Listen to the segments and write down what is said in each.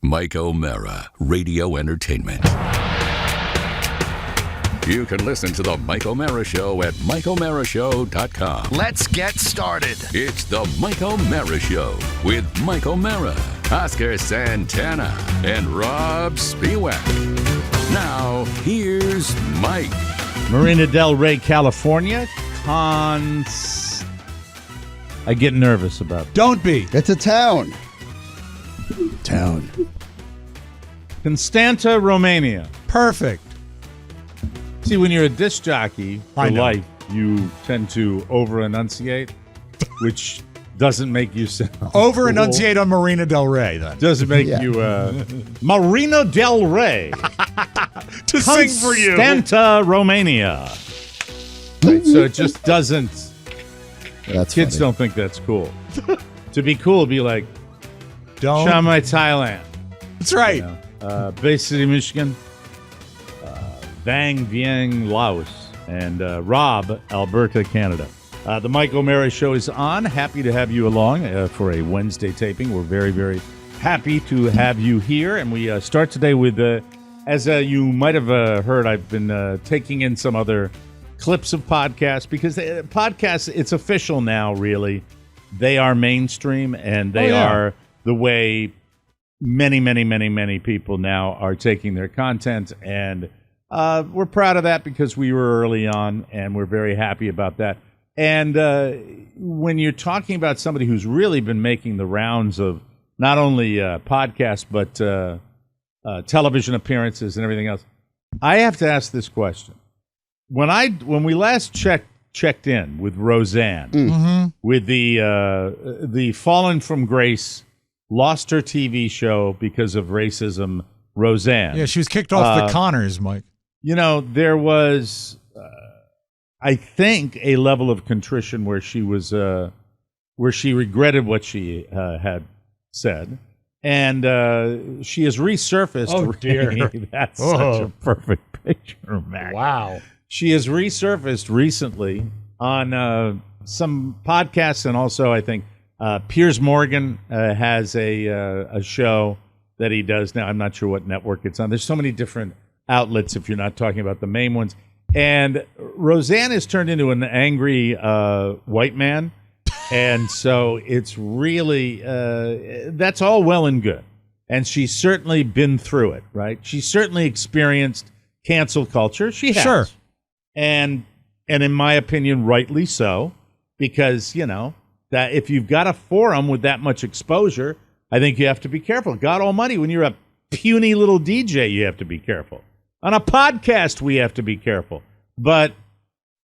Mike O'Mara, Radio Entertainment. You can listen to the Mike O'Mara Show at MikeO'MaraShow.com. Let's get started. It's the Mike O'Mara Show with Mike O'Mara, Oscar Santana, and Rob Spiewak. Now, here's Mike. Marina Del Rey, California. I get nervous about it. Don't be. It's a town. Constanta, Romania. Perfect. See, when you're a disc jockey for I know. life, you tend to over-enunciate, which doesn't make you sound Over enunciate on Marina Del Rey, then. Doesn't make you Marina Del Rey. To sing for you. Constanta, Romania. Right, so it just doesn't. That's Kids funny. don't think that's cool. To be cool, be like Don't. Chiang Mai, Thailand. That's right. Bay City, Michigan. Vang Vieng, Laos. And Rob, Alberta, Canada. The Mike O'Mara Show is on. Happy to have you along for a Wednesday taping. We're very, very happy to have you here. And we start today with, as you might have heard, I've been taking in some other clips of podcasts because podcasts, it's official now, really. They are mainstream, and they are the way many people now are taking their content. And we're proud of that because we were early on, and we're very happy about that. And when you're talking about somebody who's really been making the rounds of not only podcasts, but television appearances and everything else, I have to ask this question. When we last checked in with Roseanne, with the Fallen from Grace, lost her TV show because of racism, Roseanne. Yeah, she was kicked off the Connors, Mike. You know, there was, I think, a level of contrition where she was, where she regretted what she had said, and she has resurfaced. Oh, dear. That's such a perfect picture, Mac. Wow. She has resurfaced recently on some podcasts, and also I think Piers Morgan has a show that he does now. I'm not sure what network it's on. There's so many different outlets if you're not talking about the main ones. And Roseanne has turned into an angry white man, and so it's really that's all well and good. And she's certainly been through it, right? She's certainly experienced cancel culture. She has. Sure. And in my opinion, rightly so, because, you know, that if you've got a forum with that much exposure, I think you have to be careful. God almighty, when you're a puny little DJ, you have to be careful. On a podcast, we have to be careful. But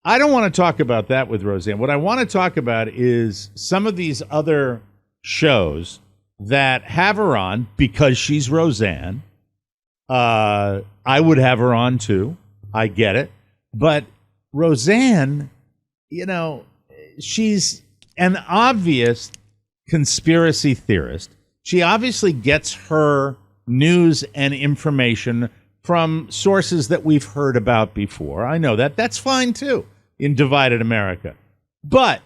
I don't want to talk about that with Roseanne. What I want to talk about is some of these other shows that have her on because she's Roseanne. I would have her on, too. I get it. But Roseanne, you know, she's an obvious conspiracy theorist. She obviously gets her news and information from sources that we've heard about before. I know that. That's fine, too, in divided America. But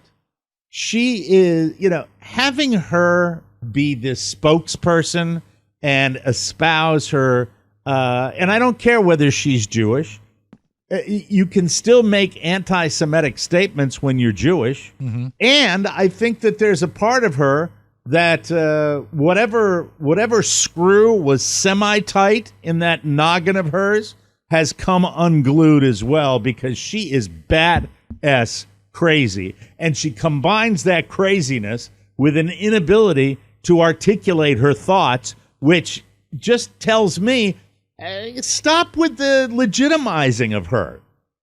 she is, you know, having her be this spokesperson and espouse her, and I don't care whether she's Jewish. You can still make anti-Semitic statements when you're Jewish. Mm-hmm. And I think that there's a part of her that whatever screw was semi-tight in that noggin of hers has come unglued as well, because she is badass crazy. And she combines that craziness with an inability to articulate her thoughts, which just tells me, stop with the legitimizing of her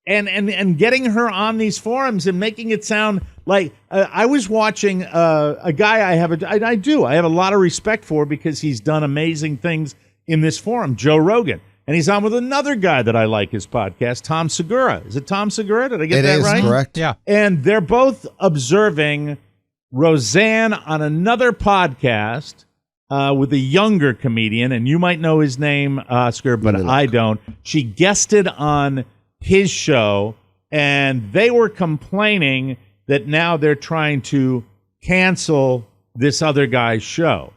and getting her on these forums and making it sound like I was watching a guy I have a lot of respect for because he's done amazing things in this forum, Joe Rogan. And he's on with another guy that I like his podcast, Tom Segura. Is it Tom Segura? Did I get that right? It is correct. Yeah. And they're both observing Roseanne on another podcast with a younger comedian, and you might know his name, Oscar, but I don't. She guested on his show, and they were complaining that now they're trying to cancel this other guy's show.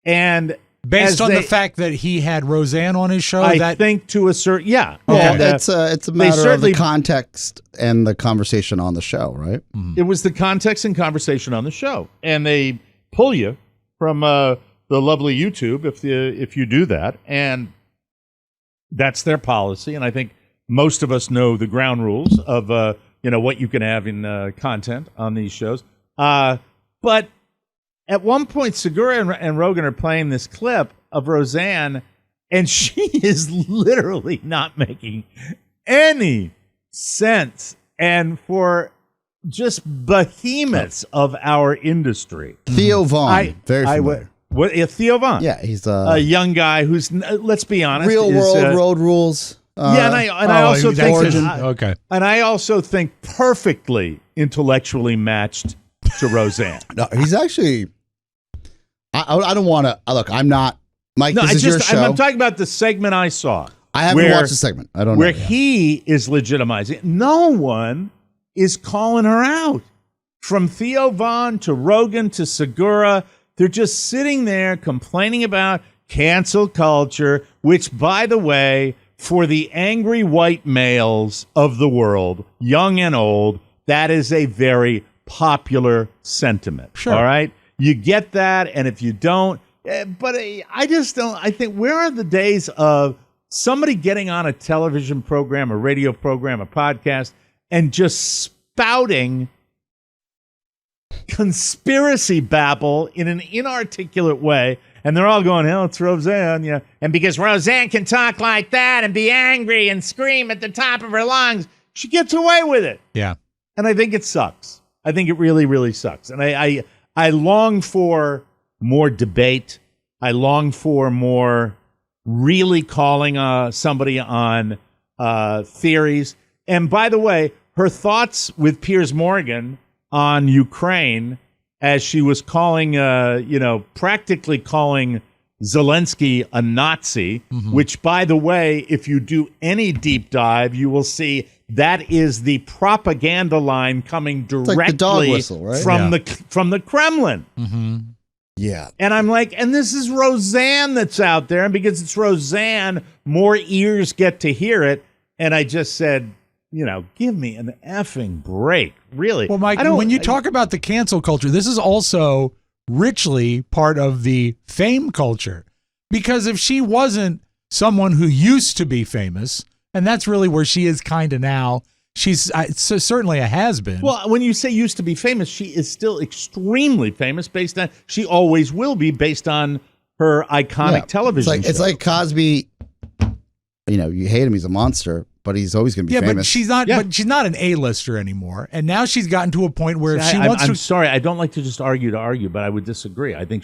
And Based as on they- the fact that he had Roseanne on his show, I that think to a certain, yeah. Well, And, it's a they matter of certainly- the context and the conversation on the show, right? It was the context and conversation on the show, and they pull you from the lovely YouTube if you do that, and that's their policy. And I think most of us know the ground rules of what you can have in content on these shows. But at one point, Segura and Rogan are playing this clip of Roseanne, and she is literally not making any sense. And for just behemoths of our industry, Theo Vaughn, very familiar. Theo Vaughn? Yeah, he's a young guy who's, let's be honest, real is, world road rules. Yeah, and I also think Origin. okay. and I also think perfectly intellectually matched to Roseanne. No, he's actually. I don't want to look. I'm not. Mike, No, this is your show. I'm talking about the segment I saw. I haven't watched the segment. I don't know. Where he is legitimizing. No one is calling her out. From Theo Vaughn to Rogan to Segura, they're just sitting there complaining about cancel culture, which, by the way, for the angry white males of the world, young and old, that is a very popular sentiment. Sure. All right? You get that, and if you don't, but I just don't. I think, where are the days of somebody getting on a television program, a radio program, a podcast, and just spouting conspiracy babble in an inarticulate way, and they're all going, hell, it's Roseanne, yeah. And because Roseanne can talk like that and be angry and scream at the top of her lungs, she gets away with it. Yeah. And I think it sucks. I think it really, really sucks. And I long for more debate. I long for more really calling somebody on theories. And by the way, her thoughts with Piers Morgan on Ukraine, as she was calling, practically calling Zelensky a Nazi, which, by the way, if you do any deep dive, you will see that is the propaganda line coming directly like the dog whistle, right? from the Kremlin. Yeah. And I'm like, and this is Roseanne that's out there, and because it's Roseanne, more ears get to hear it. And I just said, give me an effing break, really. Well, Mike, when you talk about the cancel culture, this is also richly part of the fame culture. Because if she wasn't someone who used to be famous, and that's really where she is kind of now, she's certainly a has-been. Well, when you say used to be famous, she is still extremely famous she always will be based on her iconic television show. It's like Cosby, you hate him, he's a monster, but he's always going to be famous. But she's not. Yeah. But she's not an A-lister anymore. And now she's gotten to a point where if she I'm wants to. sorry, I don't like to just argue to argue, but I would disagree. I think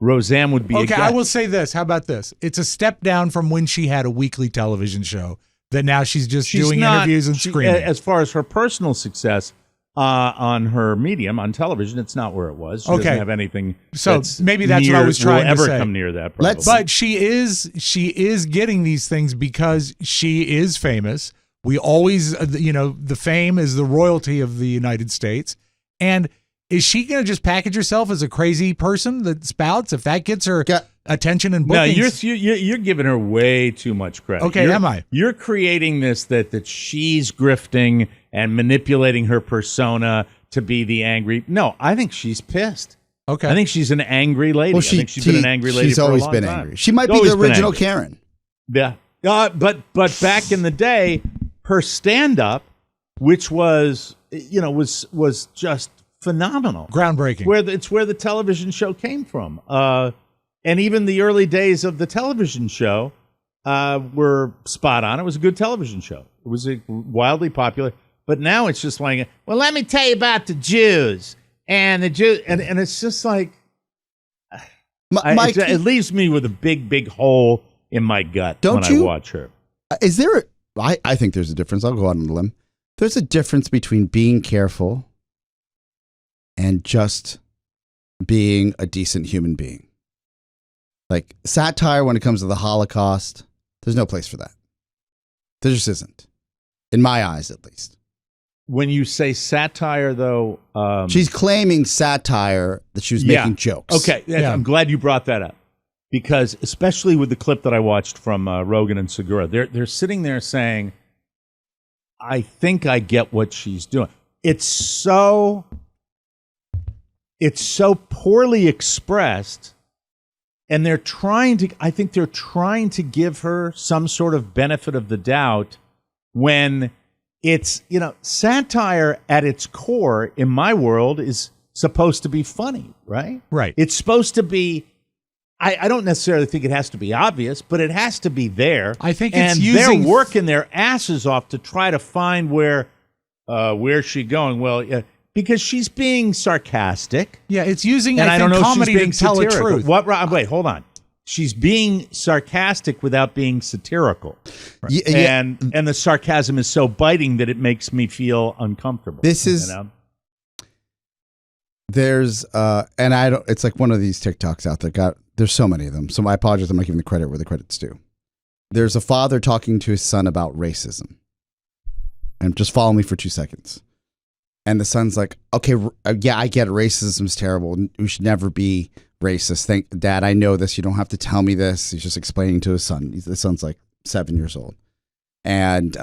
Roseanne would be. Okay, I will say this. How about this? It's a step down from when she had a weekly television show. That now she's doing interviews and screaming. As far as her personal success on her medium on television, it's not where it was. She doesn't have anything. So maybe that's what I was trying to ever say. Come near that. Probably. But she is getting these things because she is famous. We always, the fame is the royalty of the United States. And is she going to just package herself as a crazy person that spouts? If that gets her attention and bookings? No, you're giving her way too much credit. Okay, am I? You're creating this that she's grifting and manipulating her persona to be the angry. No, I think she's pissed. Okay. I think she's an angry lady. Well, I think she's been an angry lady She's for always a long been time. angry. She might She's be the always been original angry. Karen. Yeah. But back in the day, her stand-up, which was just phenomenal. Groundbreaking. It's where the television show came from. And even the early days of the television show were spot on. It was a good television show. It was wildly popular. But now it's just like, well, let me tell you about the Jews. And the Jews, and it's just like, Mike, it leaves me with a big, big hole in my gut when I watch her. Is there I think there's a difference. I'll go out on a limb. There's a difference between being careful and just being a decent human being. Like satire when it comes to the Holocaust, there's no place for that. There just isn't. In my eyes, at least. When you say satire, though... she's claiming satire that she was making jokes. Okay, I'm glad you brought that up. because especially with the clip that I watched from Rogan and Segura, they're sitting there saying, "I think I get what she's doing." It's so poorly expressed, and I think they're trying to give her some sort of benefit of the doubt when it's, satire at its core in my world is supposed to be funny, right? Right. It's supposed to be, I don't necessarily think it has to be obvious, but it has to be there. I think and it's using... they're working their asses off to try to find where's she going. Well, because she's being sarcastic. Yeah, it's using, And I don't know if she's comedy being to tell the satirical. truth. Wait, hold on. She's being sarcastic without being satirical. Yeah. And the sarcasm is so biting that it makes me feel uncomfortable. This is there's and I don't, it's like one of these TikToks out there. There's so many of them. So I apologize, I'm not giving the credit where the credit's due. There's a father talking to his son about racism. And just follow me for 2 seconds. And the son's like, okay, yeah, I get it. Racism's terrible. We should never be racist. Dad, I know this. You don't have to tell me this. He's just explaining to his son. The son's like 7 years old. And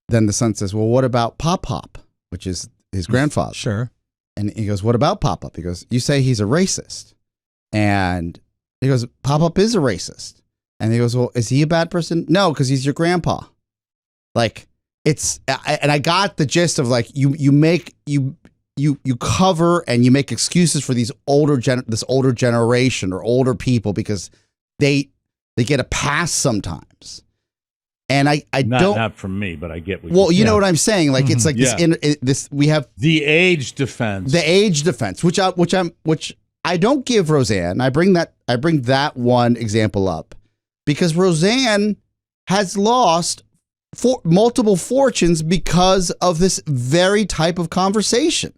then the son says, well, what about Pop Pop, which is his grandfather? Sure. And he goes, what about Pop Pop? He goes, you say he's a racist. And he goes, Pop Pop is a racist. And he goes, well, is he a bad person? No, because he's your grandpa. Like, and I got the gist of like, you cover and you make excuses for this older generation or older people because they get a pass sometimes. And I don't, not from me, but I get what well, you know what I'm saying? Like, it's like this, we have the age defense, which I don't give Roseanne. I bring that one example up because Roseanne has lost multiple fortunes because of this very type of conversation.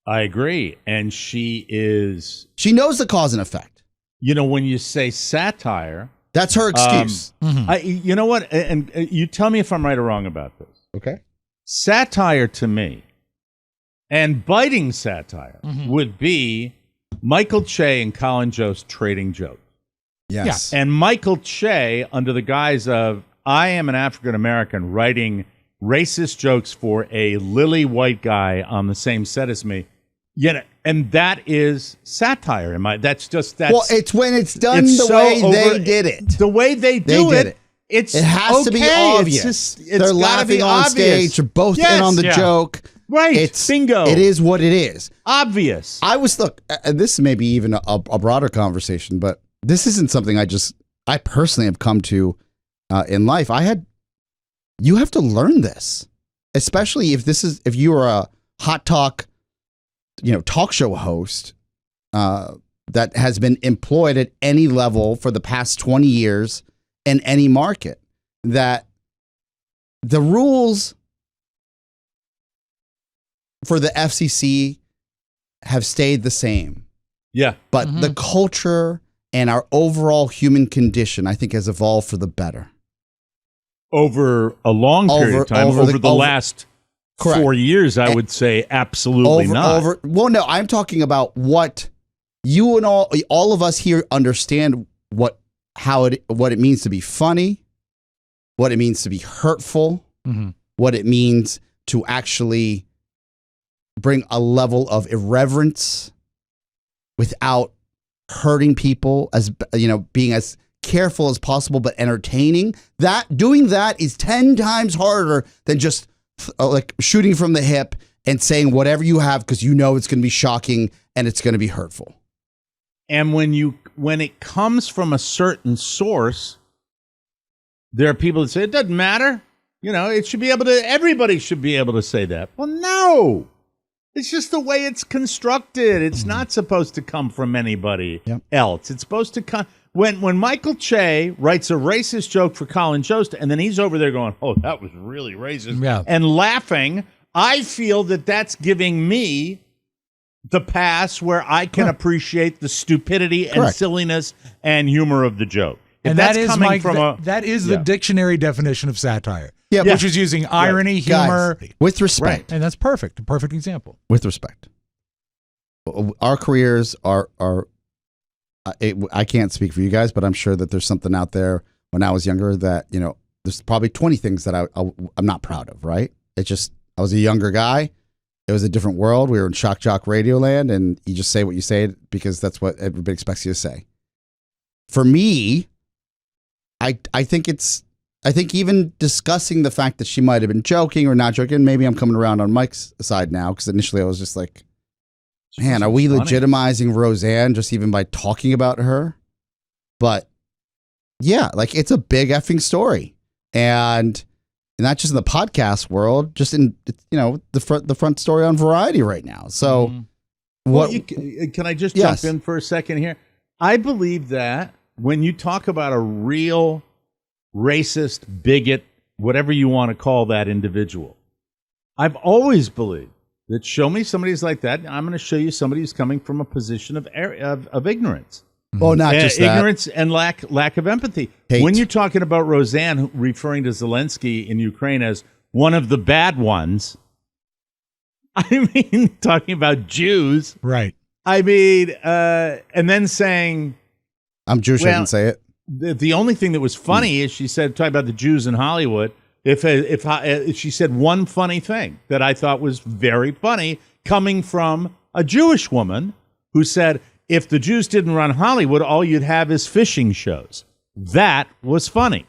I agree. And she knows the cause and effect. When you say satire, that's her excuse. You know what? And you tell me if I'm right or wrong about this. Okay. Satire to me, and biting satire, would be Michael Che and Colin Jost trading jokes. Yes. Yeah. And Michael Che, under the guise of, I am an African American writing racist jokes for a lily white guy on the same set as me. And that is satire. Well, it's when it's done the way they did it. The way they do it. It has to be obvious. They're laughing on stage. They're both in on the joke. Right. Bingo. It is what it is. Obvious. This may be even a broader conversation, but this isn't something I personally have come to in life. You have to learn this, especially if you are a hot talk, talk show host that has been employed at any level for the past 20 years in any market, that the rules for the FCC have stayed the same. Yeah. But the culture and our overall human condition, I think, has evolved for the better. Over a long period of time, over the last 4 years, I would say absolutely not. Well, no, I'm talking about what you and all of us here understand what it means to be funny, what it means to be hurtful, what it means to actually bring a level of irreverence without hurting people, as being as careful as possible but entertaining. Doing that is 10 times harder than just like shooting from the hip and saying whatever you have because it's going to be shocking and it's going to be hurtful. And when it comes from a certain source, there are people that say it doesn't matter. It should be everybody should be able to say that. Well, no. It's just the way it's constructed. It's not supposed to come from anybody else. It's supposed to come when Michael Che writes a racist joke for Colin Jost, and then he's over there going, "Oh, that was really racist," and laughing. I feel that that's giving me the pass where I can appreciate the stupidity and silliness and humor of the joke. And that is the dictionary definition of satire. Yeah, which is using irony, humor, with respect, and that's perfect. A perfect example. With respect, our careers are I can't speak for you guys, but I'm sure that there's something out there when I was younger that, there's probably 20 things that I'm not proud of, right? It's just, I was a younger guy. It was a different world. We were in Shock Jock Radio Land, and you just say what you say because that's what everybody expects you to say. For me, I think even discussing the fact that she might have been joking or not joking, maybe I'm coming around on Mike's side now, because initially I was just like, man, are we legitimizing Roseanne just even by talking about her? But yeah, like, it's a big effing story. And not just in the podcast world, just in, the front story on Variety right now. So can I just jump in for a second here? I believe that when you talk about a real racist, bigot, whatever you want to call that individual, I've always believed that show me somebody who's like that, I'm going to show you somebody who's coming from a position of ignorance. Well, not just that. Ignorance and lack of empathy. Hate. When you're talking about Roseanne referring to Zelensky in Ukraine as one of the bad ones, I mean, talking about Jews. Right. I mean, and then saying, I'm Jewish, I can say it. The only thing that was funny is she said, talking about the Jews in Hollywood, if she said one funny thing that I thought was very funny coming from a Jewish woman who said, if the Jews didn't run Hollywood, all you'd have is fishing shows. That was funny.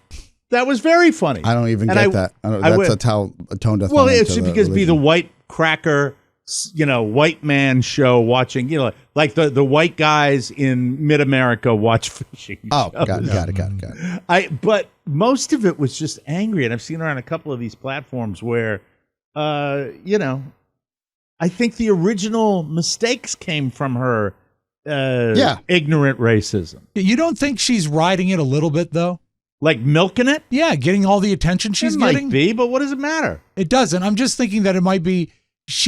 That was very funny. I don't even get that. That's how tone deaf. Well, it's because be the white cracker, white man show watching, like the white guys in mid-America watch fishing shows. Oh, got it. But most of it was just angry, and I've seen her on a couple of these platforms where, I think the original mistakes came from her ignorant racism. You don't think she's riding it a little bit, though? Like milking it? Yeah, getting all the attention she's getting? Might be, but what does it matter? It doesn't. I'm just thinking that it might be,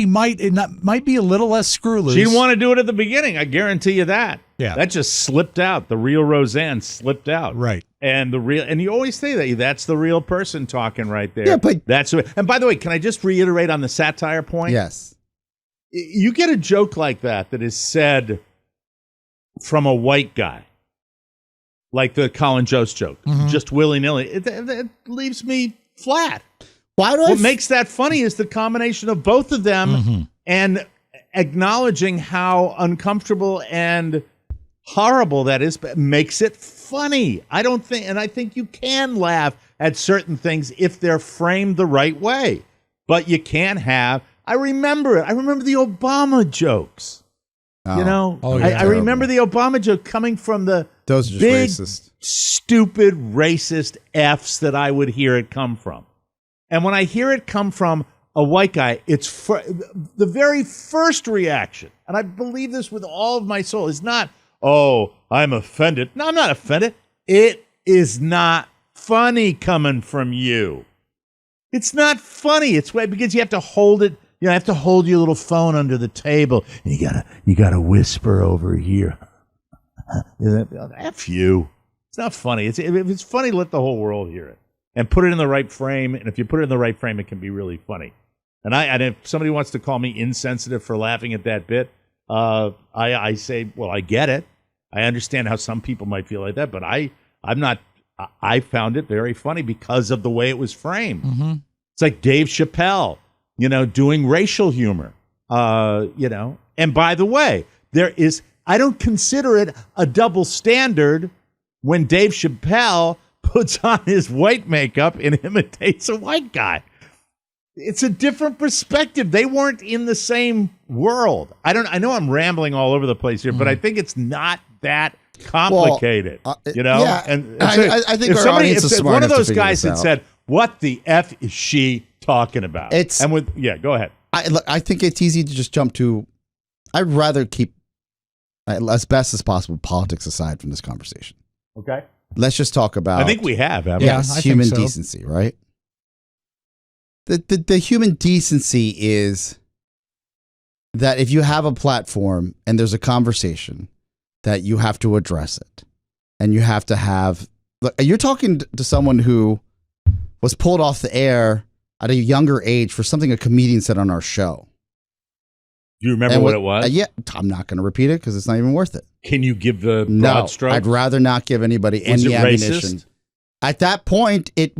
might be a little less screw loose. She didn't want to do it at the beginning. I guarantee you that. Yeah. That just slipped out. The real Roseanne slipped out. Right. And you always say that. That's the real person talking right there. Yeah, but and by the way, can I just reiterate on the satire point? Yes. You get a joke like that is said from a white guy, like the Colin Jost joke, just willy-nilly. It leaves me flat. What makes that funny is the combination of both of them and acknowledging how uncomfortable and horrible that is, but makes it funny. I think you can laugh at certain things if they're framed the right way, but you can't have. I remember it. I remember the Obama jokes. I remember the Obama joke coming from those are just big, racist, stupid, racist Fs that I would hear it come from. And when I hear it come from a white guy, it's the very first reaction, and I believe this with all of my soul, is not, oh, I'm offended. No, I'm not offended. It is not funny coming from you. It's not funny. It's because you have to hold it. You have to hold your little phone under the table, and you gotta whisper over here. F you. It's not funny. If it's funny, let the whole world hear it and put it in the right frame. And if you put it in the right frame, it can be really funny. And if somebody wants to call me insensitive for laughing at that bit, I say, well, I get it. I understand how some people might feel like that, but I'm not. I found it very funny because of the way it was framed. Mm-hmm. It's like Dave Chappelle, doing racial humor, And by the way, I don't consider it a double standard when Dave Chappelle puts on his white makeup and imitates a white guy. It's a different perspective. They weren't in the same world. I know I'm rambling all over the place here, but I think it's not that complicated. Yeah, and I think our audience is smart one of enough to those figure guys this had out. said, "What the F is she talking about?" Go ahead. I think it's easy to just jump to. I'd rather keep, as best as possible, politics aside from this conversation. Okay. Let's just talk about. I think we have. Haven't we? Yes, human decency, right? The human decency is that if you have a platform and there's a conversation, that you have to address it, and you have to have. Look, you're talking to someone who was pulled off the air at a younger age for something a comedian said on our show. Do you remember And what it was? Yeah, I'm not going to repeat it because it's not even worth it. Can you give the broad No, strokes? I'd rather not give anybody Was any it ammunition. racist? At that point, it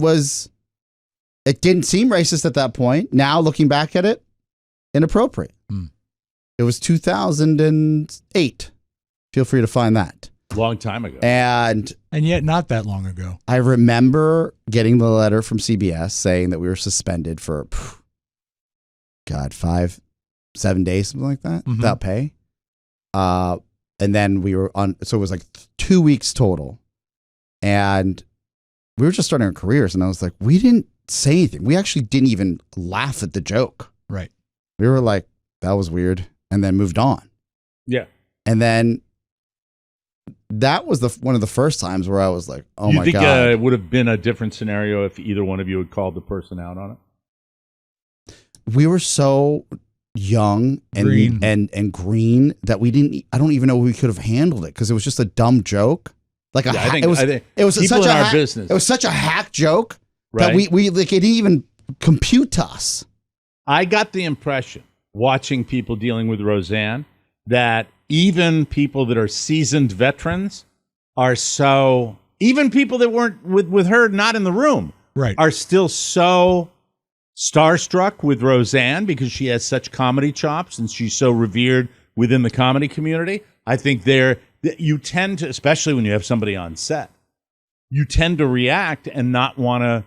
didn't seem racist at that point. Now, looking back at it, inappropriate. It was 2008. Feel free to find that. Long time ago. And yet not that long ago. I remember getting the letter from CBS saying that we were suspended for, 5-7 days, something like that, without pay. And then we were on, so it was like 2 weeks total. And we were just starting our careers. And I was like, we didn't say anything. We actually didn't even laugh at the joke. Right. We were like, that was weird. And then moved on. Yeah. And then that was one of the first times where I was like, oh You my think God. it would have been a different scenario if either one of you had called the person out on it? We were so young and Green. and green that I don't even know we could have handled it because it was just a dumb joke. Like I think it was people such in a our hack, business. It was such a hack joke that Right. we like it didn't even compute to us. I got the impression, watching people dealing with Roseanne, that even people that are seasoned veterans even people that weren't with her not in the room, Right. are still so starstruck with Roseanne because she has such comedy chops and she's so revered within the comedy community. I think you tend to, especially when you have somebody on set, you tend to react and not want to,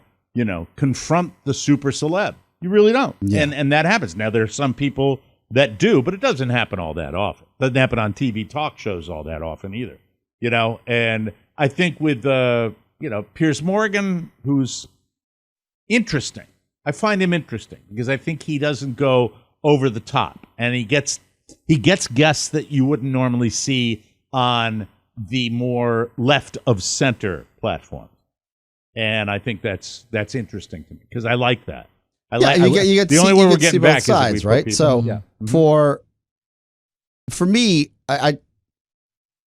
confront the super celeb. You really don't. Yeah. And that happens. Now, there are some people that do, but it doesn't happen all that often. It doesn't happen on TV talk shows all that often either. And I think with, Piers Morgan, who's interesting. I find him interesting because I think he doesn't go over the top, and he gets guests that you wouldn't normally see on the more left of center platforms. And I think that's interesting to me because I like that. You get the to only see, way you we're get to see getting both back is if we sides, put right? people- So yeah. for me, I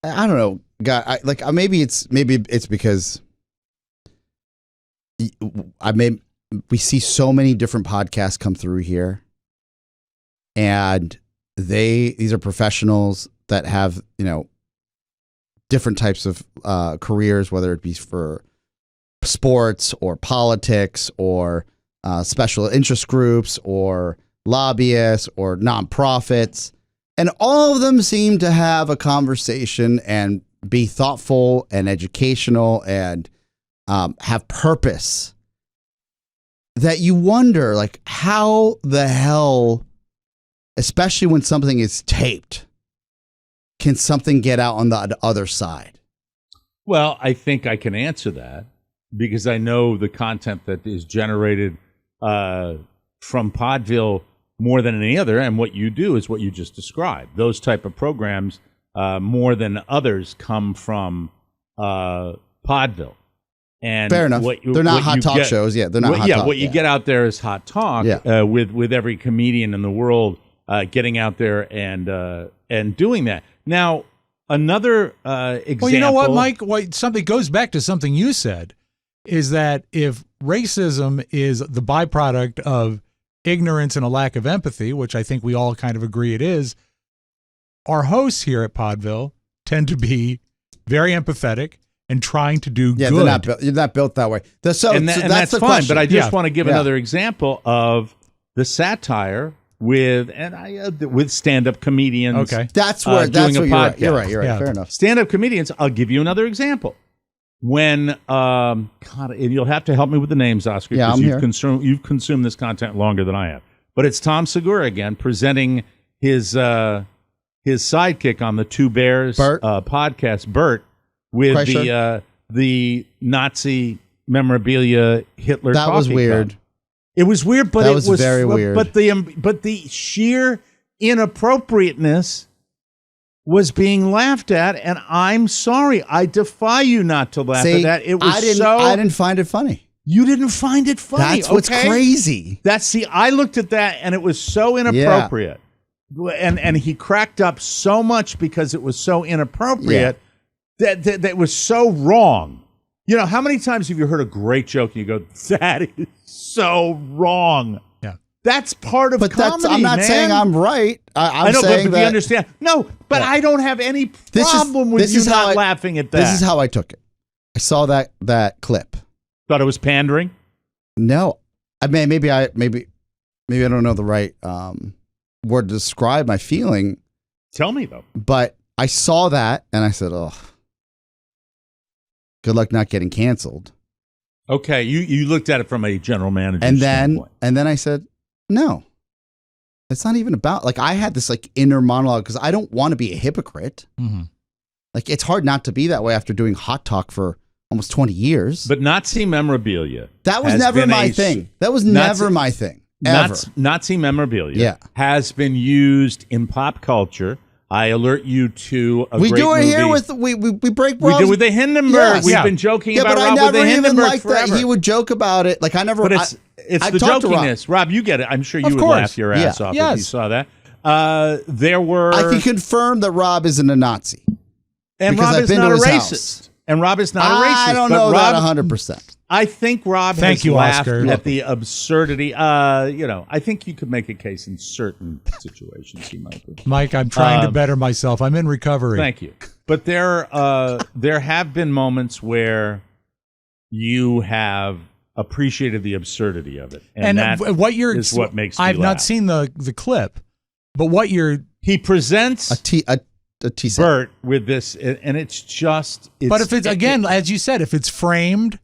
don't know, God, maybe it's because we see so many different podcasts come through here, and these are professionals that have different types of careers, whether it be for sports or politics or special interest groups or lobbyists or nonprofits. And all of them seem to have a conversation and be thoughtful and educational and have purpose that you wonder, like, how the hell, especially when something is taped, can something get out on the other side? Well, I think I can answer that because I know the content that is generated from Podville more than any other, and what you do is what you just described. Those type of programs, more than others, come from Podville. And Fair enough. They're not hot talk shows. Yeah, they're not hot talk. What you get out there is hot talk. Yeah. With every comedian in the world getting out there and doing that. Now, another example. Well, you know what, Mike? Something goes back to something you said, is that if racism is the byproduct of ignorance and a lack of empathy, which I think we all kind of agree it is, our hosts here at Podville tend to be very empathetic and trying to do good. You're not built that way. And that's the fine. question. But I just Yeah. want to give another example of the satire with stand-up comedians. Okay. That's where doing a you're right. You're right. podcast. You're right. Yeah. Fair enough. Stand-up comedians. I'll give you another example. When God, and you'll have to help me with the names, Oscar. Yeah, because I'm here. You've consumed this content longer than I have. But it's Tom Segura again presenting his sidekick on the Two Bears Bert. podcast, Bert, with Kreischer. the Nazi memorabilia Hitler. That was coffee weird. cup. It was weird, but That it was was very weird. But the sheer inappropriateness was being laughed at, and I'm sorry. I defy you not to laugh at that. It was I didn't find it funny. You didn't find it funny. That's what's okay? crazy. I looked at that and it was so inappropriate. And he cracked up so much because it was so inappropriate that was so wrong. You know, how many times have you heard a great joke and you go, that is so wrong? Yeah. That's part of But comedy, I'm not man. saying I'm right. I'm I know, saying but that you understand. No, but Yeah. I don't have any This is- problem with this you is how not I- laughing at that. this is how I took it. I saw that clip. Thought it was pandering. No, I mean maybe I don't know the right word to describe my feeling, Tell me though. but I saw that and I said, "Oh, good luck not getting canceled." Okay, you looked at it from a general manager And standpoint. then I said, "No, it's not even about." Like I had this like inner monologue because I don't want to be a hypocrite. Mhm. Like it's hard not to be that way after doing Hot Talk for almost 20 years. But Nazi memorabilia. That was has never been my a- thing. That was Nazi- never my thing. Ever. Nazi memorabilia Yeah. has been used in pop culture. I alert you to a We great do it movie. here with we break. We Rob's- did with the Hindenburg. Yes. We've Yeah. been joking Yeah, about but I Rob with never the even Hindenburg liked forever. that he would joke about it. Like I never. But it's I've the talked to Rob. jokiness. Rob, you get it. I'm sure you Of would course. laugh your ass Yeah. off if Yes. you saw that. There were I can confirm that Rob isn't a Nazi. and because Rob I've is been not to a his racist. house. And Rob is not a racist. I don't but know Rob, that 100%. I think Rob Thank has you, laughed Oscar. at the absurdity. I think you could make a case in certain situations he might be. Mike, I'm trying to better myself. I'm in recovery. Thank you. But there have been moments where you have appreciated the absurdity of it, and that what you're is what makes me I've laugh. not seen the clip, but what you're He presents A T set. Bert with this, and it's just. but if it's again, as you said, if it's framed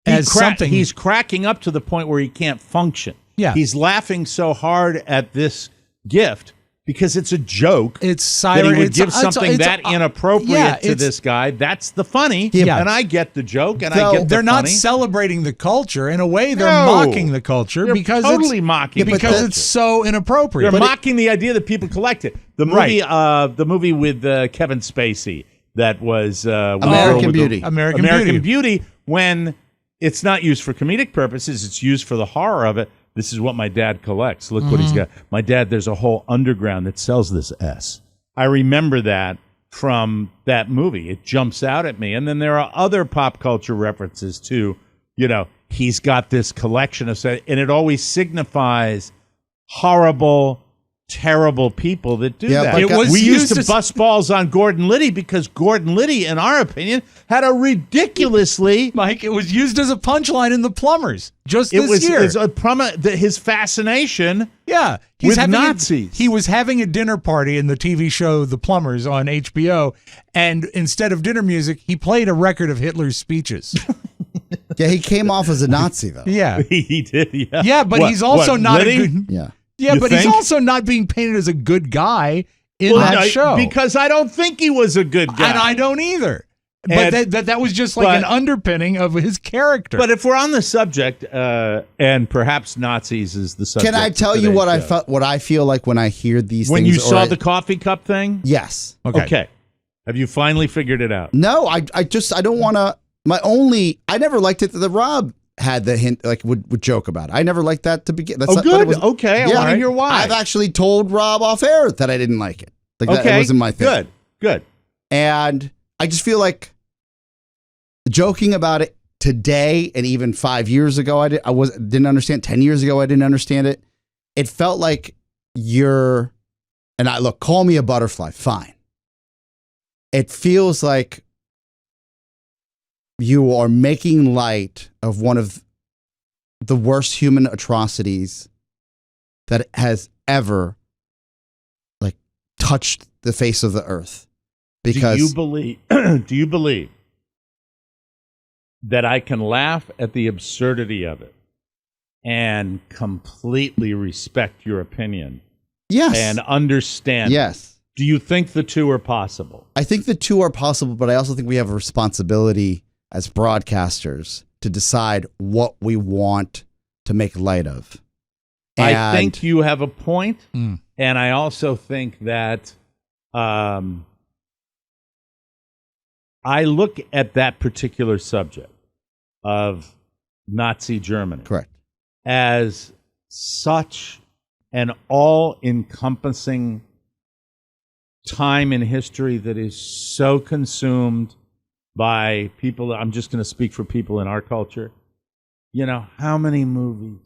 as something, he's cracking up to the point where he can't function. Yeah. He's laughing so hard at this gift because it's a joke. it's That siren. he would it's, give it's- something it's- that inappropriate yeah, to it's- this guy. That's the funny. Yeah. And I get the joke, and So I get the They're not funny. celebrating the culture in a way. They're No. mocking the culture They're because totally it's, mocking the because culture. it's so inappropriate. They're mocking the idea that people collect it. The movie, the movie with Kevin Spacey that was American Beauty. American Beauty. When it's not used for comedic purposes, it's used for the horror of it. This is what my dad collects. Look what he's got. My dad, there's a whole underground that sells this S. I remember that from that movie. It jumps out at me. And then there are other pop culture references to, he's got this collection of stuff, and it always signifies horrible, terrible people that do Yeah, that. but It was we used to used as- bust balls on Gordon Liddy because Gordon Liddy, in our opinion, had a ridiculously Mike, it was used as a punchline in The Plumbers just this year. It's his fascination. Yeah, With having Nazis. he was having a dinner party in the TV show The Plumbers on HBO, and instead of dinner music, he played a record of Hitler's speeches. Yeah, he came off as a Nazi though. Yeah, He did, yeah. yeah, but What- he's also what, not Liddy? a good. Yeah. Yeah, You but he's think? also not being painted as a good guy in Well, that no, show. because I don't think he was a good guy. and I don't either. And- But that was just like but- an underpinning of his character. But if we're on the subject, and perhaps Nazis is the subject. Can I of tell you today's what I show. felt? What I feel like when I hear these when things? you saw the coffee cup thing? yes. Okay. Have you finally figured it out? No, I don't want to. I never liked it that Rob had the hint, like would joke about it. I never liked that to begin. That's Oh, not- but it good. was- Okay, I Yeah. want to hear why. I've actually told Rob off air that I didn't like it. Like that okay, wasn't my thing. Good. And I just feel like joking about it today and even 5 years ago, didn't understand. 10 years ago, I didn't understand it. It felt like call me a butterfly, fine. It feels like you are making light of one of the worst human atrocities that has ever touched the face of the earth. Because do you believe that I can laugh at the absurdity of it and completely respect your opinion yes, and understand? yes. Do you think the two are possible? I think the two are possible, but I also think we have a responsibility as broadcasters to decide what we want to make light of. I And- think you have a point, Mm. and I also think that I look at that particular subject of Nazi Germany correct. as such an all-encompassing time in history that is so consumed by people. I'm just going to speak for people in our culture. How many movies,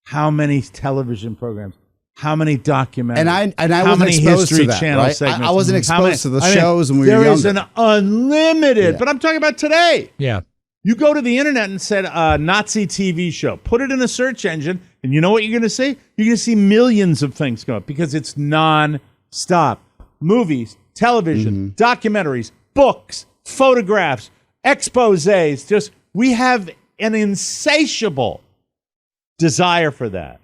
how many television programs, how many documentaries, And I how wasn't many exposed History to that, Channel right? segments. I wasn't How many- exposed to the I mean, shows when we were There is younger. an unlimited, Yeah. but I'm talking about today. Yeah. You go to the internet and said Nazi TV show, put it in a search engine, and you know what you're going to see? You're going to see millions of things come up because it's non-stop. Movies, television, documentaries, books, photographs, exposés. Just we have an insatiable desire for that.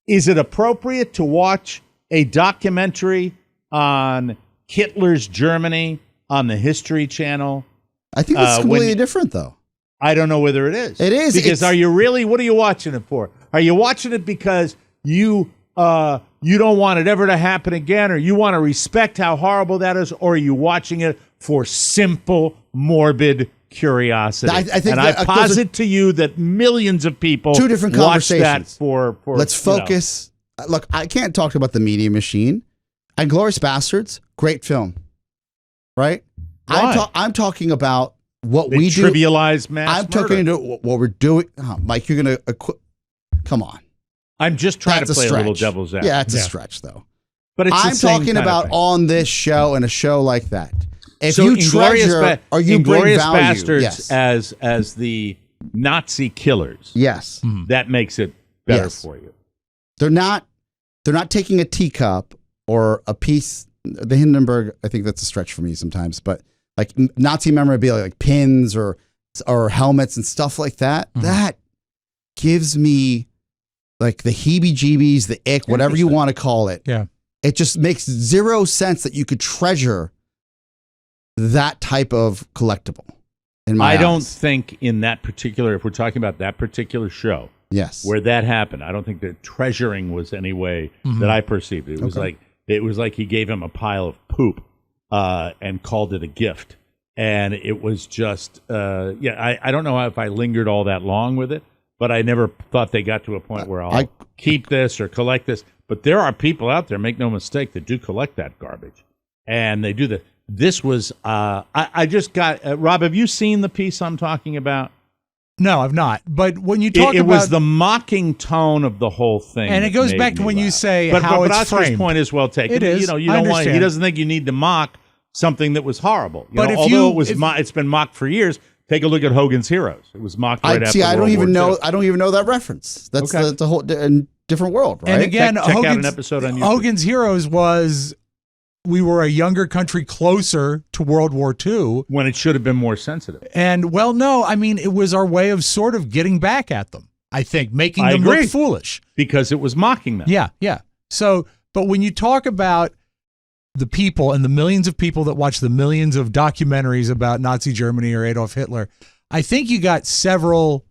Is it appropriate to watch a documentary on Hitler's Germany on the History Channel? I think it's when completely you- different, though. I don't know whether it is. It is. Because It's- what are you watching it for? Are you watching it because you don't want it ever to happen again, or you want to respect how horrible that is, or are you watching it for simple, morbid curiosity? I think and that- I those are posit to you that millions of people two different watch that conversations. for Let's you know. focus. Look, I can't talk about the Media Machine. And Glorious Bastards, great film, right? Why? I'm talking about what They we do. trivialize mass I'm murder. talking about what we're doing. Mike, you're going to come on. I'm just trying That's to play a stretch. little devil's advocate. Yeah, it's a Yeah. stretch, though. But it's the I'm same talking kind of about thing. on this show and a show like that. If So you Inglourious treasure or you bring Inglourious value, Bastards yes, as the Nazi killers, yes, that makes it better Yes. for you. they're not taking a teacup or a piece. The Hindenburg, I think that's a stretch for me sometimes, but like Nazi memorabilia, like pins or helmets and stuff like that. That gives me like the heebie-jeebies, the ick, whatever you want to call it. Yeah. It just makes zero sense that you could treasure that type of collectible. In my I don't eyes. think in that particular, if we're talking about that particular show Yes. where that happened, I don't think that treasuring was any way that I perceived it. It was like he gave him a pile of poop and called it a gift. And it was just, I don't know if I lingered all that long with it, but I never thought they got to a point where I'll keep this or collect this. But there are people out there, make no mistake, that do collect that garbage. And they do that. This was, I just got, Rob, have you seen the piece I'm talking about? No, I've not. But when you talk It about was the mocking tone of the whole thing. And it that goes made back to me when you laugh. say but, how but it's Oscar's framed. point is well taken. It is. You know, you I don't want. He understand. doesn't think you need to mock something that was horrible. But if although you- it was, if- it's been mocked for years. Take a look at Hogan's Heroes. It was mocked right after I don't World even War know. II. I don't even know that reference. That's Okay. the whole different world, right? And again, Check out an Hogan's, episode on YouTube. Hogan's Heroes was we were a younger country closer to World War II. When it should have been more sensitive. And well, no, I mean, it was our way of sort of getting back at them, I think, making I them agree. look foolish. Because it was mocking them. Yeah, yeah. So, but when you talk about the people and the millions of people that watch the millions of documentaries about Nazi Germany or Adolf Hitler, I think you got several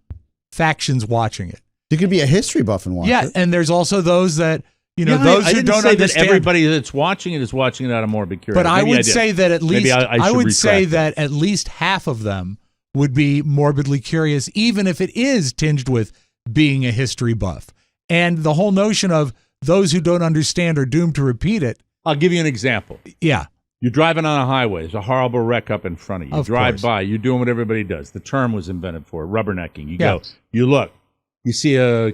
factions watching it. you could be a history buff and watch Yeah, it. and there's also those that, you know, Yeah, those I who didn't don't say understand. that everybody that's watching it is watching it out of morbid curiosity. But I Maybe would did. say that at Maybe least I should would say retract that at least half of them would be morbidly curious, even if it is tinged with being a history buff. And the whole notion of those who don't understand are doomed to repeat it. I'll give you an example. Yeah. You're driving on a highway. There's a horrible wreck up in front of you. You Of drive course. by. You're doing what everybody does. The term was invented for it, rubbernecking. You Yeah. go. You look. You see a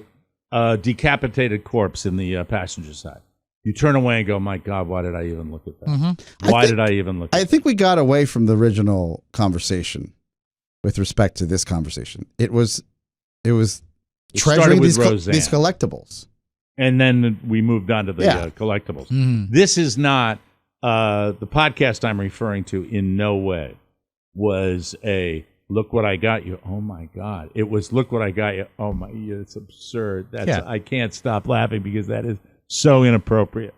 decapitated corpse in the passenger side. You turn away and go, "My God, why did I even look at that? Mm-hmm. Why did I even look?" I at think we got away from the original conversation with respect to this conversation. It was It treasuring started with these Roseanne. these collectibles. And then we moved on to the Yeah. collectibles. Mhm. This is not the podcast I'm referring to. In no way was a look what I got you. Oh my God! It was look what I got you. Oh my! It's absurd. Yeah. I can't stop laughing because that is so inappropriate.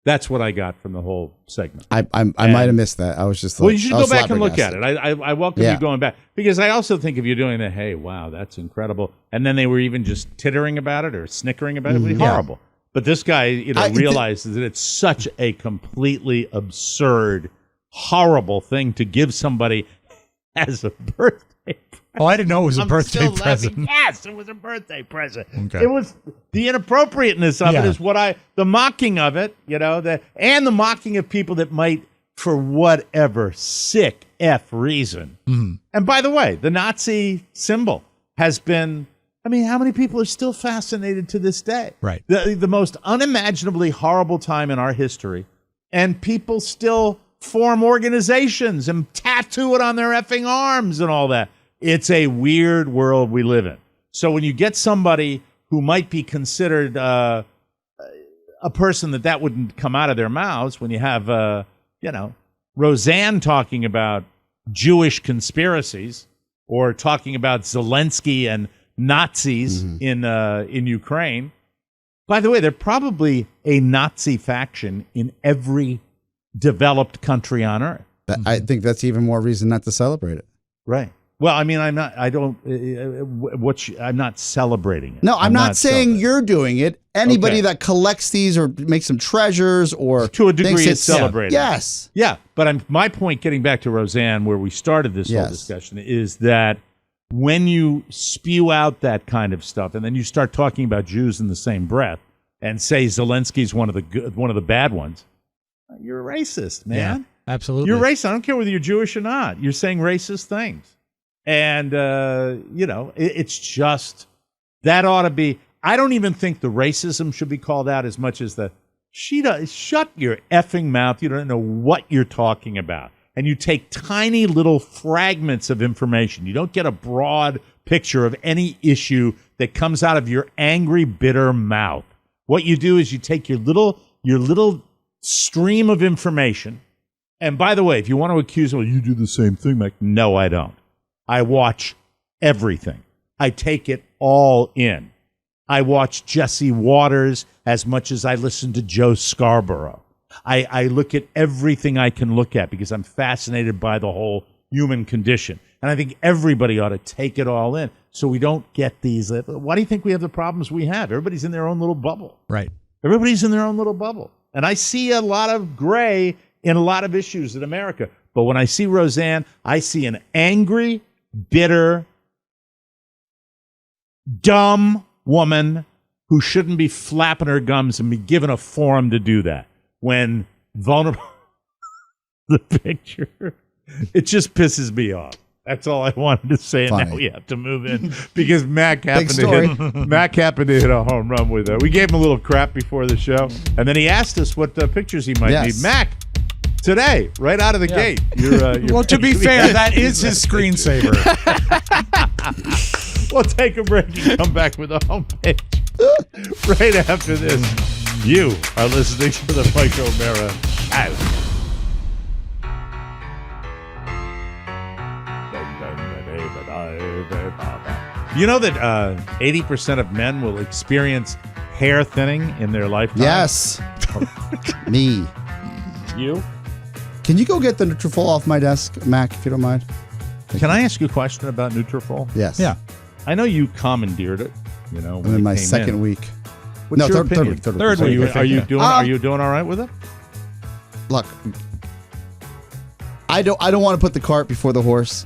That's what I got from the whole segment. I might have missed that. I was just like, Well, you should I go was back and look at flabbergasted. it. I welcome Yeah. you going back because I also think if you're doing that, hey, wow, that's incredible. And then they were even just tittering about it or snickering about it. It would be Yeah. horrible. But this guy, I- realizes that it's such a completely absurd, horrible thing to give somebody as a birthday present. Oh, I didn't know it was a I'm birthday still laughing. present. Yes, it was a birthday present. Okay. It was the inappropriateness of Yeah. it is the mocking of it, and the mocking of people that might, for whatever sick F reason. Mm-hmm. And by the way, the Nazi symbol has been I mean, how many people are still fascinated to this day? Right. The most unimaginably horrible time in our history, and people still form organizations and tattoo it on their effing arms and all that. It's a weird world we live in. So when you get somebody who might be considered a person that wouldn't come out of their mouths, when you have, Roseanne talking about Jewish conspiracies or talking about Zelensky and Nazis in Ukraine. By the way, they're probably a Nazi faction in every developed country on earth. I think that's even more reason not to celebrate it. Right. Well, I mean, I'm not celebrating it. No, I'm not saying celebrating. you're doing it. Anybody Okay. that collects these or makes them treasures or To a degree thinks is it's celebrating. Yes. Yeah, but my point, getting back to Roseanne, where we started this whole Yes. discussion, is that when you spew out that kind of stuff, and then you start talking about Jews in the same breath, and say Zelensky's one of the bad ones, you're a racist, man. Yeah, absolutely. You're racist. I don't care whether you're Jewish or not. You're saying racist things, and it's just that ought to be. I don't even think the racism should be called out as much as the shut your effing mouth. You don't know what you're talking about. And you take tiny little fragments of information. You don't get a broad picture of any issue that comes out of your angry, bitter mouth. What you do is you take your little stream of information. And by the way, if you want to accuse me, you do the same thing, Mike. No, I don't. I watch everything. I take it all in. I watch Jesse Waters as much as I listen to Joe Scarborough. I look at everything I can look at because I'm fascinated by the whole human condition. And I think everybody ought to take it all in so we don't get these. Why do you think we have the problems we have? Everybody's in their own little bubble. Right. Everybody's in their own little bubble. And I see a lot of gray in a lot of issues in America. But when I see Roseanne, I see an angry, bitter, dumb woman who shouldn't be flapping her gums and be given a forum to do that. When vulnerable, the picture, it just pisses me off. That's all I wanted to say. And now we have to move in because Mac happened to hit a home run with it. We gave him a little crap before the show, and then he asked us what pictures he might need. Mac, today, right out of the gate. Well, to be fair, that is his screensaver. We'll take a break and come back with the homepage right after this. You are listening to the Mike O'Mara Show. You know that 80% of men will experience hair thinning in their lifetime? Yes. Me. You? Can you go get the Nutrafol off my desk, Mac, if you don't mind? Can I ask you a question about Nutrafol? Yes. Yeah. I know you commandeered it. You know, when I'm in it my came second in. week. What's your third opinion? week. Third Are week. you doing all right with it? Look, I don't want to put the cart before the horse,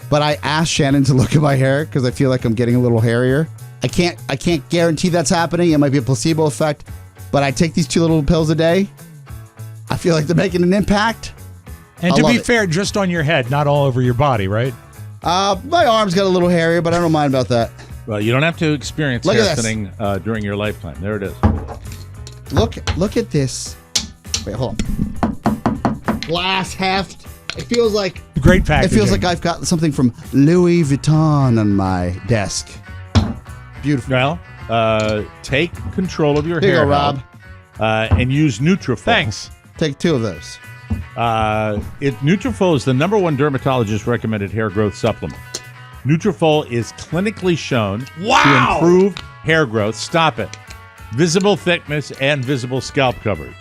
but I asked Shannon to look at my hair because I feel like I'm getting a little hairier. I can't guarantee that's happening. It might be a placebo effect, but I take these 2 little pills a day. I feel like they're making an impact. And I to love be it. fair, just on your head, not all over your body, right? My arms got a little hairier, but I don't mind about that. Well, you don't have to experience Look hair at this. thinning during your lifetime. There it is. Look at this. Wait, hold on. Glass heft. It feels like Great packaging. It feels like I've got something from Louis Vuitton on my desk. Beautiful. Well, take control of your Here you hair go, Rob. health, and use Nutrafol. Thanks. Take 2 of those. Nutrafol is the #1 dermatologist recommended hair growth supplement. Nutrafol is clinically shown to improve hair growth. Stop it. Visible thickness and visible scalp coverage.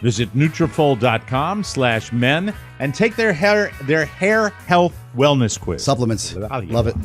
Visit Nutrafol.com/men and take their hair health wellness quiz. Supplements. Love it.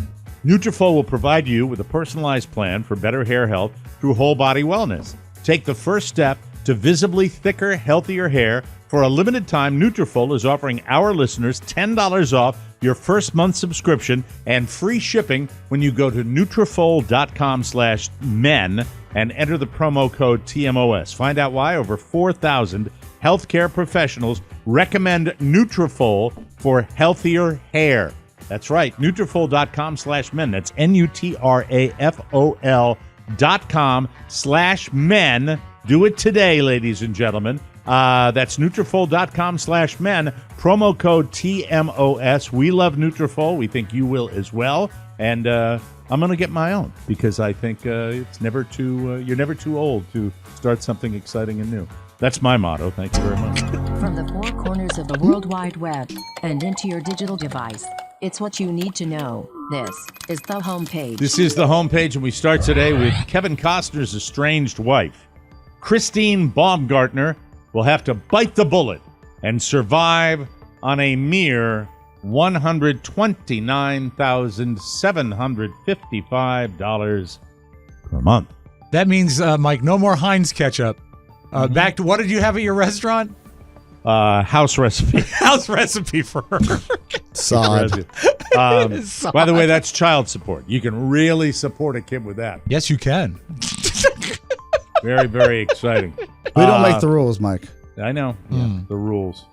Nutrafol will provide you with a personalized plan for better hair health through whole body wellness. Take the first step to visibly thicker, healthier hair. For a limited time, Nutrafol is offering our listeners $10 off your first month subscription and free shipping when you go to Nutrafol.com/men and enter the promo code TMOS. Find out why over 4,000 healthcare professionals recommend Nutrafol for healthier hair. That's right. Nutrafol.com/men. That's Nutrafol.com/men. Do it today, ladies and gentlemen. That's Nutrafol.com/men. Promo code TMOS. We love Nutrafol. We think you will as well. And I'm going to get my own because I think it's never too. You're never too old to start something exciting and new. That's my motto. Thank you very much. From the four corners of the World Wide Web and into your digital device, it's what you need to know. This is the homepage. This is the homepage, and we start today with Kevin Costner's estranged wife. Christine Baumgartner will have to bite the bullet and survive on a mere $129,755 per month. That means, Mike, no more Heinz ketchup. Back to what did you have at your restaurant? House recipe. House recipe for her. Sod. By the way, that's child support. You can really support a kid with that. Yes, you can. Very, very exciting. We don't make the rules, Mike. I know. Yeah, the rules.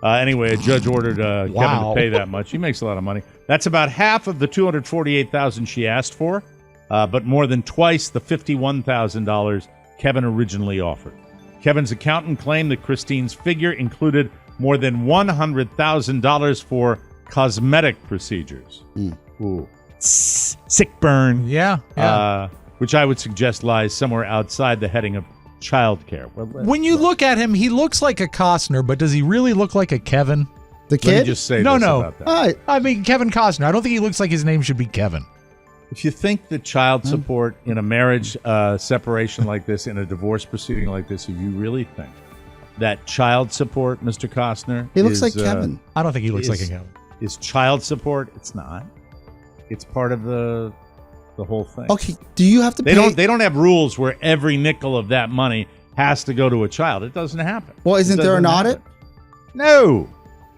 Anyway, a judge ordered Kevin to pay that much. He makes a lot of money. That's about half of the $248,000 she asked for, but more than twice the $51,000 Kevin originally offered. Kevin's accountant claimed that Christine's figure included more than $100,000 for cosmetic procedures. Ooh. Sick burn. Yeah. Which I would suggest lies somewhere outside the heading of childcare. Well, When you look at him, he looks like a Costner, but does he really look like a Kevin? The let me kid? just say No, this no. about that. All right. I mean, Kevin Costner. I don't think he looks like his name should be Kevin. If you think that child support in a marriage separation like this, in a divorce proceeding like this, if you really think that child support, Mr. Costner, He looks is, like Kevin. I don't think he looks is- like a Kevin. is child support, it's not. It's part of the whole thing. Okay, do you have to They pay? don't have rules where every nickel of that money has to go to a child. It doesn't happen. Well, isn't It there an doesn't audit? happen. No.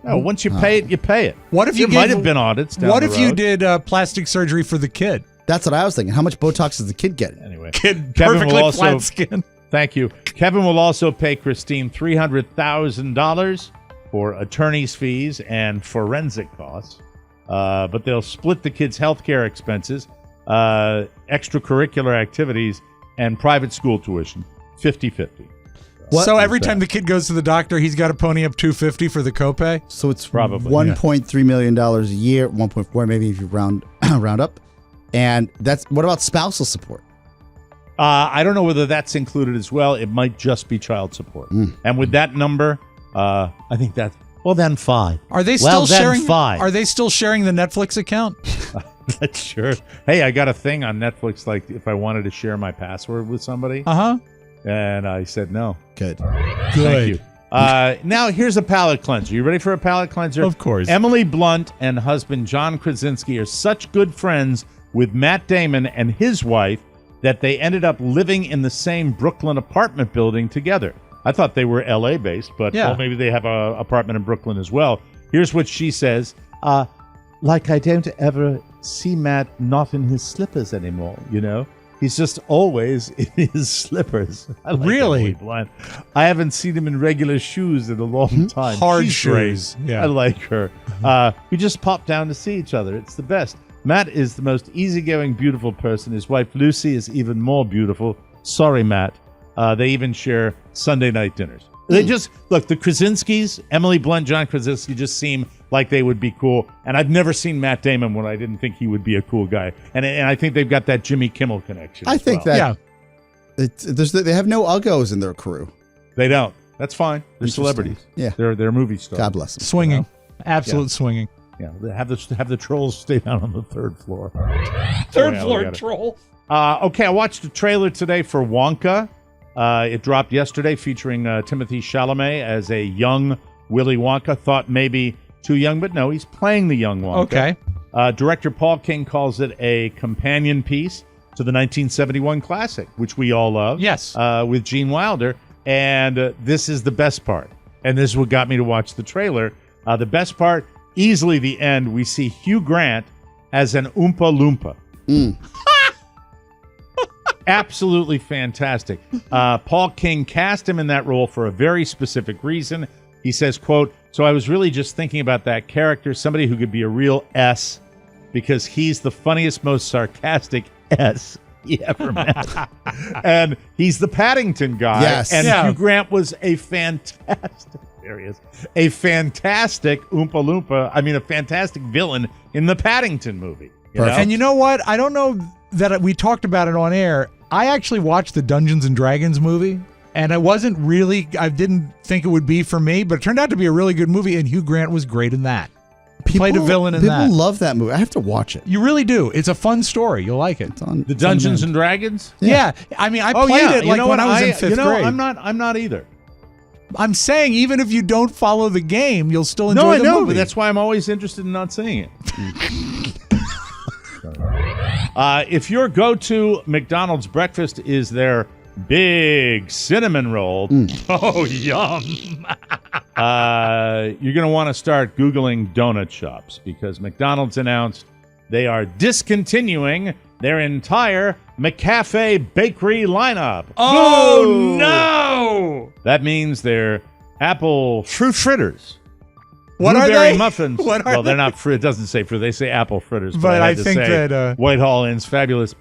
Once you pay it, you pay it. What if you There might gave- have been audits down What the if you road. did plastic surgery for the kid? That's what I was thinking. How much Botox does the kid get? Anyway, Kid, Kevin perfectly will also- flat skin. Thank you. Kevin will also pay Christine $300,000 for attorney's fees and forensic costs, but they'll split the kid's health care expenses, extracurricular activities, and private school tuition 50-50. What So is every time the kid goes to the doctor, he's got to pony up $250 for the copay. So it's Probably, $1.3 million a year, 1.4 maybe if you round up. And that's what about spousal support? I don't know whether that's included as well. It might just be child support. And with that number, I think that's, well, then fine. Are they Well, still then sharing? fine. Are they still sharing the Netflix account? That's sure. Hey, I got a thing on Netflix, like if I wanted to share my password with somebody, and I said no. Good. Thank you. Now, here's a palate cleanser. You ready for a palate cleanser? Of course. Emily Blunt and husband John Krasinski are such good friends with Matt Damon and his wife that they ended up living in the same Brooklyn apartment building together. I thought they were L.A. based, but Yeah. well, maybe they have an apartment in Brooklyn as well. Here's what she says. Like, I don't ever see Matt not in his slippers anymore, you know? He's just always in his slippers. I like Really? Emily Blunt. I haven't seen him in regular shoes in a long time. Hard She's shoes. great. Yeah. I like her. We just pop down to see each other. It's the best. Matt is the most easygoing, beautiful person. His wife, Lucy, is even more beautiful. Sorry, Matt. They even share Sunday night dinners. They just, look, the Krasinskis, Emily Blunt, John Krasinski, just seem like they would be cool. And I've never seen Matt Damon when I didn't think he would be a cool guy. And I think they've got that Jimmy Kimmel connection. I as think well. that they have no uggos in their crew. They don't. That's fine. They're Interesting. celebrities. Yeah. They're movie stars. God bless them. Swinging. Absolute swinging. Yeah, they have the trolls stay down on the third floor. Third Well, floor we gotta- troll. Okay, I watched a trailer today for Wonka. It dropped yesterday, featuring Timothée Chalamet as a young Willy Wonka. Thought maybe too young, but no, he's playing the young Wonka. Okay. Director Paul King calls it a companion piece to the 1971 classic, which we all love. Yes. With Gene Wilder. And this is the best part. And this is what got me to watch the trailer. The best part, easily the end, we see Hugh Grant as an Oompa Loompa. Absolutely fantastic. Paul King cast him in that role for a very specific reason. He says, quote, So I was really just thinking about that character, somebody who could be a real S, because he's the funniest, most sarcastic S you ever met. And he's the Paddington guy. Yes. And Yeah. Hugh Grant was a fantastic, there he is, a fantastic a fantastic villain in the Paddington movie. You know? And you know what? I don't know that we talked about it on air. I actually watched the Dungeons and Dragons movie, and I didn't think it would be for me, but it turned out to be a really good movie, and Hugh Grant was great in that. Played a villain in that. People love that movie. I have to watch it. You really do. It's a fun story. You'll like it. It's on The Dungeons and Dragons? Yeah. I mean, I played it like when I was in fifth grade. I'm not either. I'm saying even if you don't follow the game, you'll still enjoy No, I the know, movie. but that's why I'm always interested in not seeing it. If your go-to McDonald's breakfast is their big cinnamon roll, oh, yum. You're going to want to start Googling donut shops, because McDonald's announced they are discontinuing their entire McCafe bakery lineup. Oh, no! That means their apple fruit fritters. What are Blueberry they? muffins. What are well, they're they? not fruit. It doesn't say fruit. They say apple fritters. But I I had to think say that, Whitehall Inn's fabulous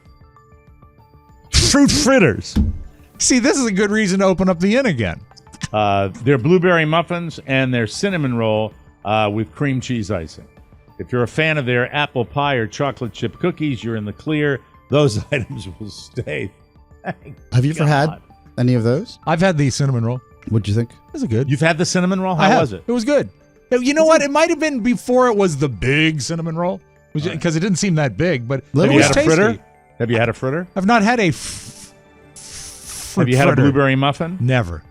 fruit fritters. See, this is a good reason to open up the inn again. Their blueberry muffins and their cinnamon roll with cream cheese icing. If you're a fan of their apple pie or chocolate chip cookies, you're in the clear. Those items will stay. Thank Have you ever had God. any of those? I've had the cinnamon roll. What'd you think? This is good. You've had the cinnamon roll? I How have. was it? It was good. You know what? It might have been before it was the big cinnamon roll, because it didn't seem that big, but Have it you was had a tasty. fritter? Have you had a fritter? I've not had a Have you had a fritter. blueberry muffin? Never.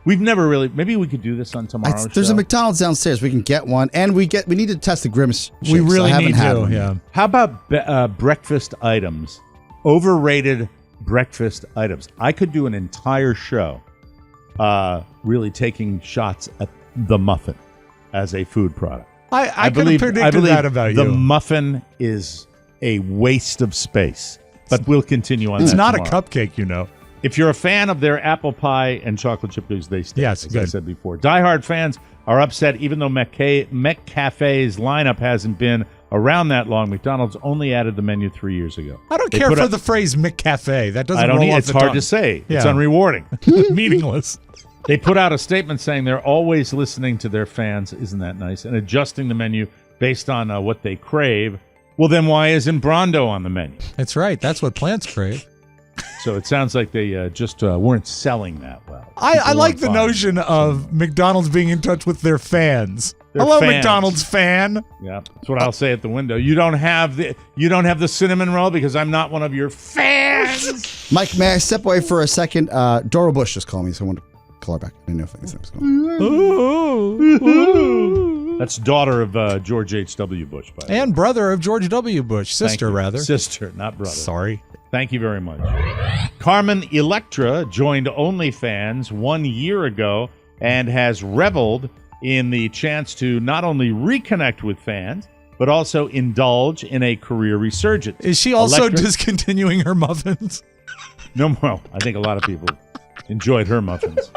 We've never really. Maybe we could do this on tomorrow's There's show. a McDonald's downstairs. We can get one, and we need to test the Grimace shakes. We really I haven't need had to. one. Yeah. How about breakfast items? Overrated breakfast items. I could do an entire show really taking shots at the muffin as a food product. I could have predicted that about the you. muffin is a waste of space. But we'll continue on It's that not tomorrow. a cupcake, you know. If you're a fan of their apple pie and chocolate chip cookies, they stay. Yes, as I good. said before. Diehard fans are upset even though McCafe's lineup hasn't been around that long. McDonald's only added the menu 3 years ago. I don't They care put for a- the phrase McCafe. That doesn't I don't roll need. off It's the hard tongue. to say. It's Yeah. unrewarding. Meaningless. They put out a statement saying they're always listening to their fans. Isn't that nice? And adjusting the menu based on what they crave. Well, then why isn't Brondo on the menu? That's right. That's what plants crave. So it sounds like they just weren't selling that well. I People like weren't the buying. notion of McDonald's being in touch with their fans. Their Hello, fans. McDonald's fan. Yeah, that's what I'll say at the window. You don't have the cinnamon roll because I'm not one of your fans. Mike, may I step away for a second? Dora Bush just called me, so I want to call her back. I didn't know if anything was going on. That's daughter of George H.W. Bush, by the way. And brother of George W. Bush. Thank Sister, you. rather. Sister, not brother. Sorry. Thank you very much. Carmen Electra joined OnlyFans 1 year ago and has reveled in the chance to not only reconnect with fans, but also indulge in a career resurgence. Is she also Electra- discontinuing her muffins? No more. I think a lot of people enjoyed her muffins.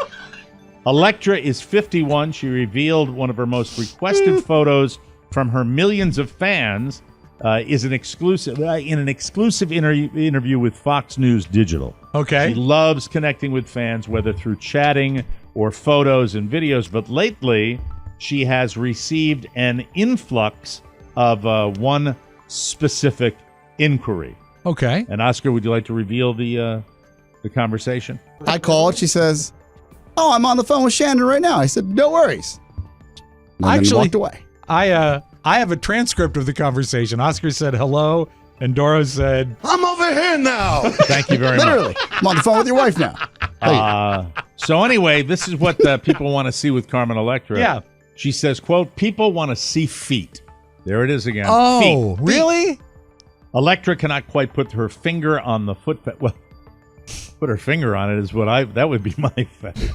Electra is 51. She revealed one of her most requested photos from her millions of fans is an exclusive in an exclusive interview with Fox News Digital. Okay. She loves connecting with fans, whether through chatting or photos and videos. But lately, she has received an influx of one specific inquiry. Okay. And Oscar, would you like to reveal the conversation? I called. She says, "Oh, I'm on the phone with Shannon right now." I said, "No worries." And then Actually- walked away. I have a transcript of the conversation. Oscar said hello, and Dora said, I'm over here now. Thank you very much. Literally, I'm on the phone with your wife now. So anyway, this is what people want to see with Carmen Electra. Yeah. She says, quote, people want to see feet. There it is again. "Oh, Feet. really? Electra cannot quite put her finger on the foot. Well, put her finger on it is what that would be my fetish.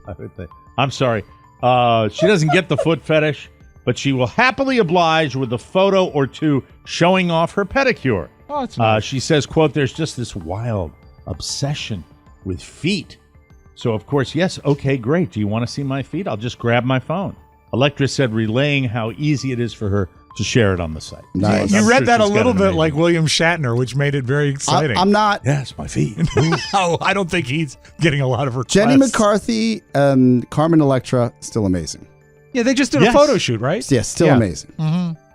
I would think. I'm sorry. She doesn't get the foot fetish, but she will happily oblige with a photo or two showing off her pedicure. Oh, it's nice. She says, quote, there's just this wild obsession with feet. So, of course, yes, okay, great. Do you want to see my feet? I'll just grab my phone. Electra said, relaying how easy it is for her to share it on the site. Nice. I'm You read sure that a she's got little an bit amazing- like William Shatner, which made it very exciting. I'm not. Yes, my feet. No, I don't think he's getting a lot of requests. Jenny McCarthy and Carmen Electra, still amazing. Yeah, they just did Yes. a photo shoot, right? Yeah, still Yeah. amazing.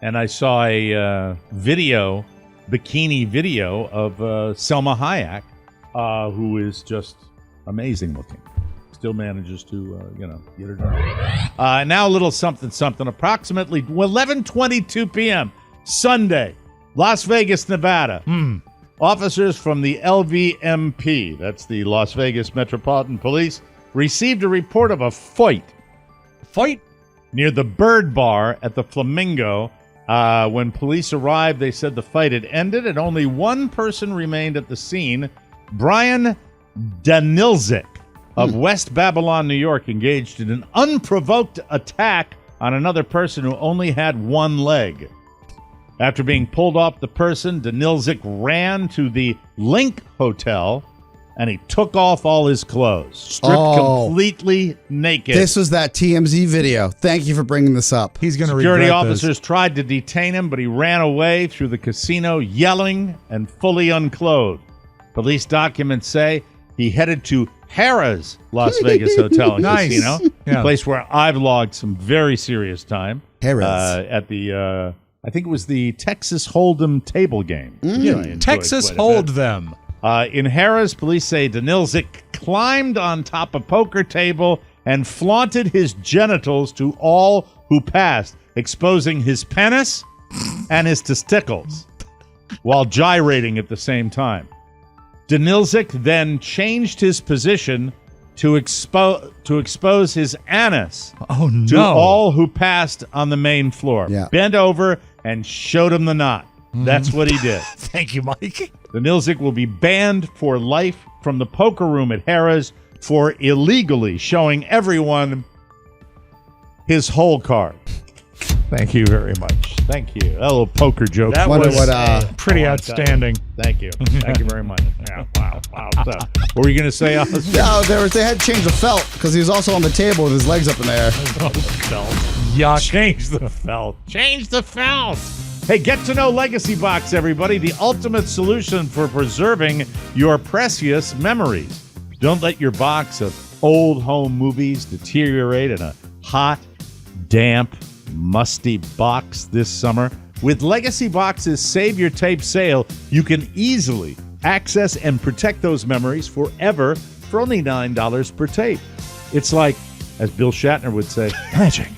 And I saw a bikini video of Selma Hayek, who is just amazing looking. Still manages to, get her done. Now a little something. Approximately 11:22 p.m. Sunday, Las Vegas, Nevada. Officers from the LVMP, that's the Las Vegas Metropolitan Police, received a report of a fight near the Bird Bar at the Flamingo. When police arrived, they said the fight had ended and only one person remained at the scene. Brian Danilzik of West Babylon, New York, engaged in an unprovoked attack on another person who only had one leg. After being pulled off the person, Danilzik ran to the Link Hotel and he took off all his clothes, stripped completely naked. This was that TMZ video. Thank you for bringing this up. He's going to Security regret officers tried to detain him, but he ran away through the casino yelling and fully unclothed. Police documents say he headed to Harrah's Las Vegas Hotel and Nice. Casino, Yeah. a place where I've logged some very serious time. Harrah's. At the, I think it was the Texas Hold'em table game. which I enjoyed this. Texas quite a hold bit. them. In Harrah's, police say Danilzik climbed on top of a poker table and flaunted his genitals to all who passed, exposing his penis and his testicles while gyrating at the same time. Danilzik then changed his position to expose his anus Oh, no. to all who passed on the main floor. Yeah. Bent over and showed him the knot. That's what he did. Thank you, Mike. Danilzik will be banned for life from the poker room at Harrah's for illegally showing everyone his hole card. Thank you very much. Thank you. A little poker joke. That Wonder was what, pretty Oh, outstanding. Thank you. Thank you very much. Yeah, wow. So, what were you going to say, Alice? No, they had to change the felt because he was also on the table with his legs up in the air. Yuck. Change the felt. Change the felt. Hey, get to know Legacy Box, everybody. The ultimate solution for preserving your precious memories. Don't let your box of old home movies deteriorate in a hot, damp, musty box this summer. With Legacy Box's Save Your Tape sale, you can easily access and protect those memories forever for only $9 per tape. It's like, as Bill Shatner would say, magic.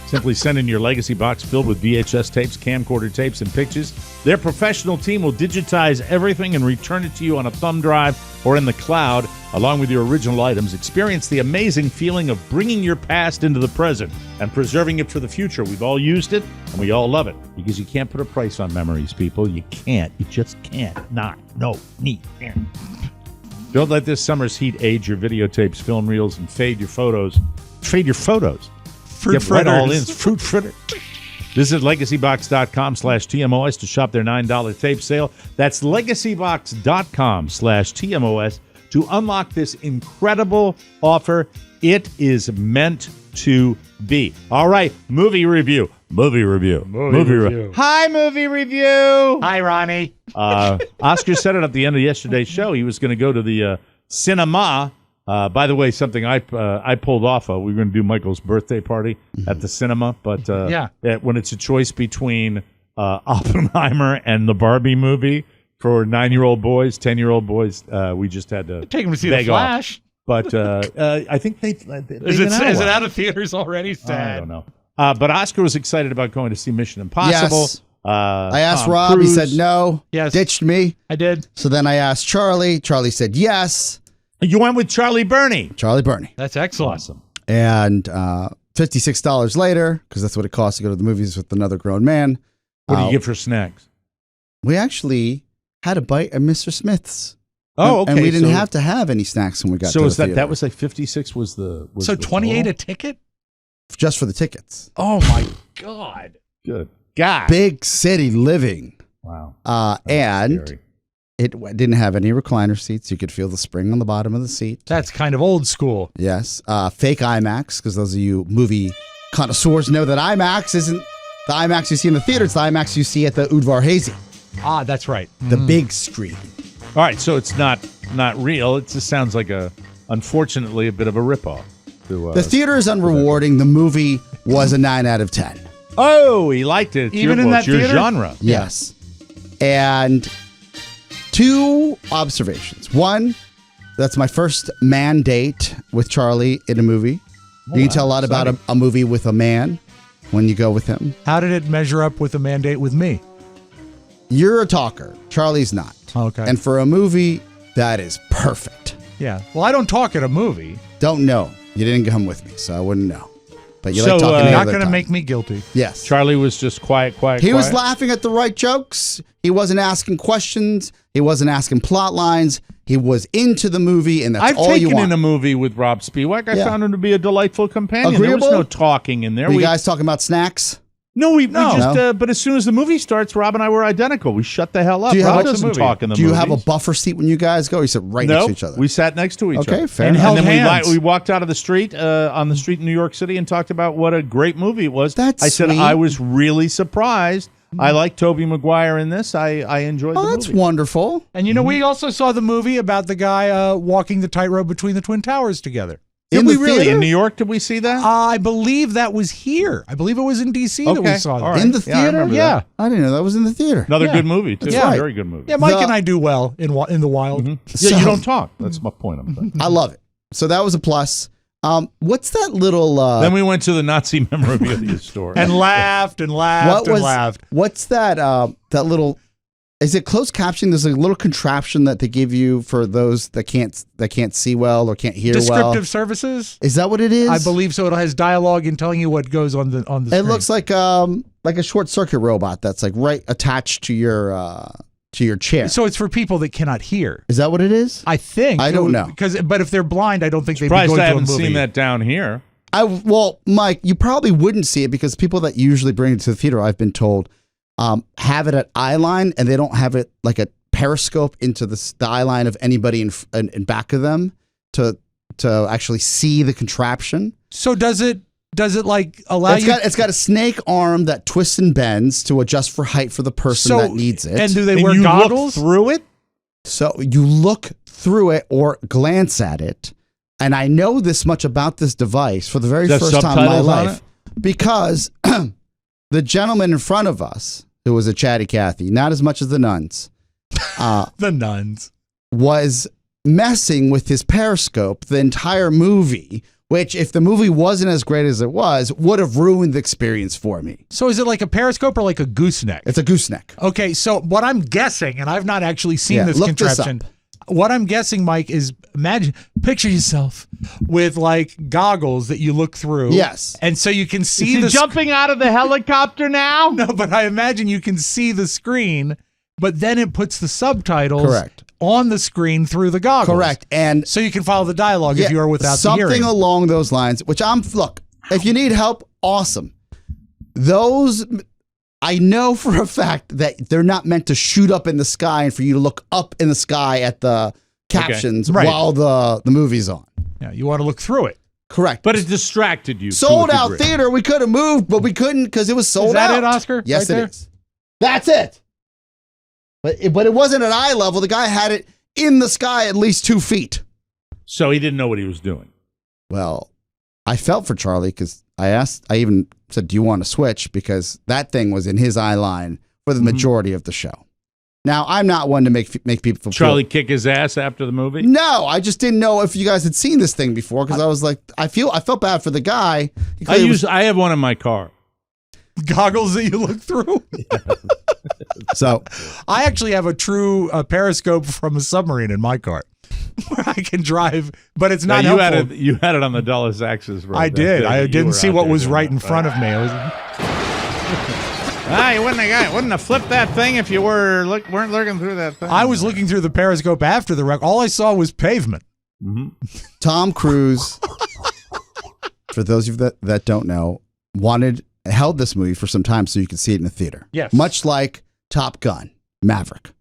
Simply send in your Legacy Box filled with VHS tapes, camcorder tapes, and pictures. Their professional team will digitize everything and return it to you on a thumb drive or in the cloud, along with your original items. Experience the amazing feeling of bringing your past into the present and preserving it for the future. We've all used it, and we all love it, because you can't put a price on memories, people. You can't. You just can't. Don't let this summer's heat age your videotapes, film reels, and fade your photos. Fade your photos. Fruit Get right all in. fritters. Fruit fritter. Visit legacybox.com/TMOS to shop their $9 tape sale. That's legacybox.com/TMOS to unlock this incredible offer. It is meant to be. All right, movie review. Movie review. Hi, movie review. Hi, Ronnie. Oscar said it at the end of yesterday's show. He was going to go to the cinema. By the way, something I pulled off of. We were going to do Michael's birthday party at the cinema, but when it's a choice between Oppenheimer and the Barbie movie for 9-year-old boys, 10-year-old boys, we just had to Take him to see The beg off. Flash. But I think they Is it out of theaters already? Sad. I don't know. But Oscar was excited about going to see Mission Impossible. Yes. I asked Tom Rob. Cruise. He said no. Yes. Ditched me. I did. So then I asked Charlie. Charlie said yes. You went with Charlie Burney. Charlie Burney. That's excellent. Awesome. And $56 later, because that's what it costs to go to the movies with another grown man. What do you get for snacks? We actually had a bite at Mr. Smith's. Oh, okay. And we didn't so, have to have any snacks when we got to So the is that theater. was like 56 was the So the 28 total? a ticket? Just for the tickets. Oh my God. Good. God. Big city living. Wow. And Scary. didn't have any recliner seats. You could feel the spring on the bottom of the seat. That's kind of old school. Yes. Fake IMAX, because those of you movie connoisseurs know that IMAX isn't the IMAX you see in the theater. It's the IMAX you see at the Udvar Hazy, Ah, that's right. the big screen. All right, so it's not real. It just sounds like unfortunately, a bit of a ripoff. The theater is unrewarding. The movie was a 9 out of 10. Oh, he liked it. It's Even your, in well, it's that your theater? genre. Yes. And 2 observations. One, that's my first man date with Charlie in a movie. You can tell a lot about a movie with a man when you go with him. How did it measure up with a mandate with me? You're a talker. Charlie's not. Okay. And for a movie, that is perfect. Yeah. Well, I don't talk at a movie. Don't know. You didn't come with me, so I wouldn't know. But you So, like talking You're any Not other going to time. make me guilty. Yes. Charlie was just quiet. He was laughing at the right jokes. He wasn't asking questions. He wasn't asking plot lines. He was into the movie, and that's I've all you taken want. in a movie with Rob Spiewak. I Yeah. found him to be a delightful companion. Agreeable? There was no talking in there. Were you guys talking about snacks? No. No. But as soon as the movie starts, Rob and I were identical. We shut the hell up. Do you have Rob a doesn't movie? talk in the Do you have a movies. buffer seat when you guys go? Or you sit right next to each other. We sat next to each other. Okay, fair And enough. held And then hands. we walked out of the street on the street in New York City and talked about what a great movie it was. That's I said sweet. I was really surprised. I like Tobey Maguire in this. I enjoyed the Oh, movie. that's wonderful. And you know, we also saw the movie about the guy walking the tightrope between the Twin Towers together. Did In we the really? theater? In New York, did we see that? I believe that was here. I believe it was in D.C. that we Okay, saw that. all right. In the Yeah, I theater? remember Yeah. that. I didn't know that was in the theater. Another Yeah. good movie, too. That's right. Very good movie. Yeah, Mike The- and I do well in the wild. Yeah, So- you don't talk. That's my point. I'm saying. I love it. So that was a plus. What's that little? Then we went to the Nazi memorabilia store. And laughed and laughed and laughed. What's that? That little. Is it closed captioning? There's a little contraption that they give you for those that can't see well or can't hear Descriptive well. services? Is that what it is? I believe so. It has dialogue and telling you what goes on the It screen. looks like a short circuit robot that's like right attached to your chair. So it's for people that cannot hear. Is that what it is? I think. I don't know. But if they're blind, I don't think they'd be Surprised going I to a haven't movie. seen that down here. Well, Mike, you probably wouldn't see it because people that usually bring it to the theater, I've been told, have it at eye line, and they don't have it like a periscope into the eye line of anybody in back of them to actually see the contraption. So does it like allow you? It's got a snake arm that twists and bends to adjust for height for the person that needs it. And do they And wear you goggles? look through it? So you look through it or glance at it. And I know this much about this device for the very Does first time in my subtitles on life because the gentleman in front of us, who was a chatty Cathy, not as much as the nuns, The nuns. was messing with his periscope the entire movie, which if the movie wasn't as great as it was, would have ruined the experience for me. So is it like a periscope or like a gooseneck? It's a gooseneck. Okay, so what I'm guessing, and I've not actually seen Yeah, this look this contraption. What I'm guessing, Mike, is picture yourself with like goggles that you look through. Yes. And so you can see Is the he jumping out of the helicopter now? No, but I imagine you can see the screen, but then it puts the subtitles Correct. on the screen through the goggles. Correct. And So you can follow the dialogue if you are without the something hearing. along those lines, which look, if you need help, awesome. Those, I know for a fact that they're not meant to shoot up in the sky and for you to look up in the sky at the captions Right. while the movie's on. Yeah, you want to look through it. Correct. But it distracted you. sold to a out degree. theater. We could have moved, but we couldn't because it was sold that out. it, Oscar? Yes, Right it there? is. That's it. But it wasn't at eye level. The guy had it in the sky at least 2 feet. So he didn't know what he was doing. Well, I felt for Charlie because I even said, do you want to switch? Because that thing was in his eye line for the majority of the show. Now, I'm not one to make people feel. Charlie kick his ass after the movie? No, I just didn't know if you guys had seen this thing before because I was like, I felt bad for the guy. I have one in my car. Goggles that you look through? So I actually have a true periscope from a submarine in my car where I can drive, but it's not Now, helpful. you had it on the Dulles axis. I did. I didn't see what was right in front of me. You wouldn't have flipped that thing if you weren't looking through that thing. I was looking through the periscope after the wreck. All I saw was pavement. Tom Cruise, for those of you that don't know, held this movie for some time so you could see it in the theater. Yes. Much like Top Gun, Maverick.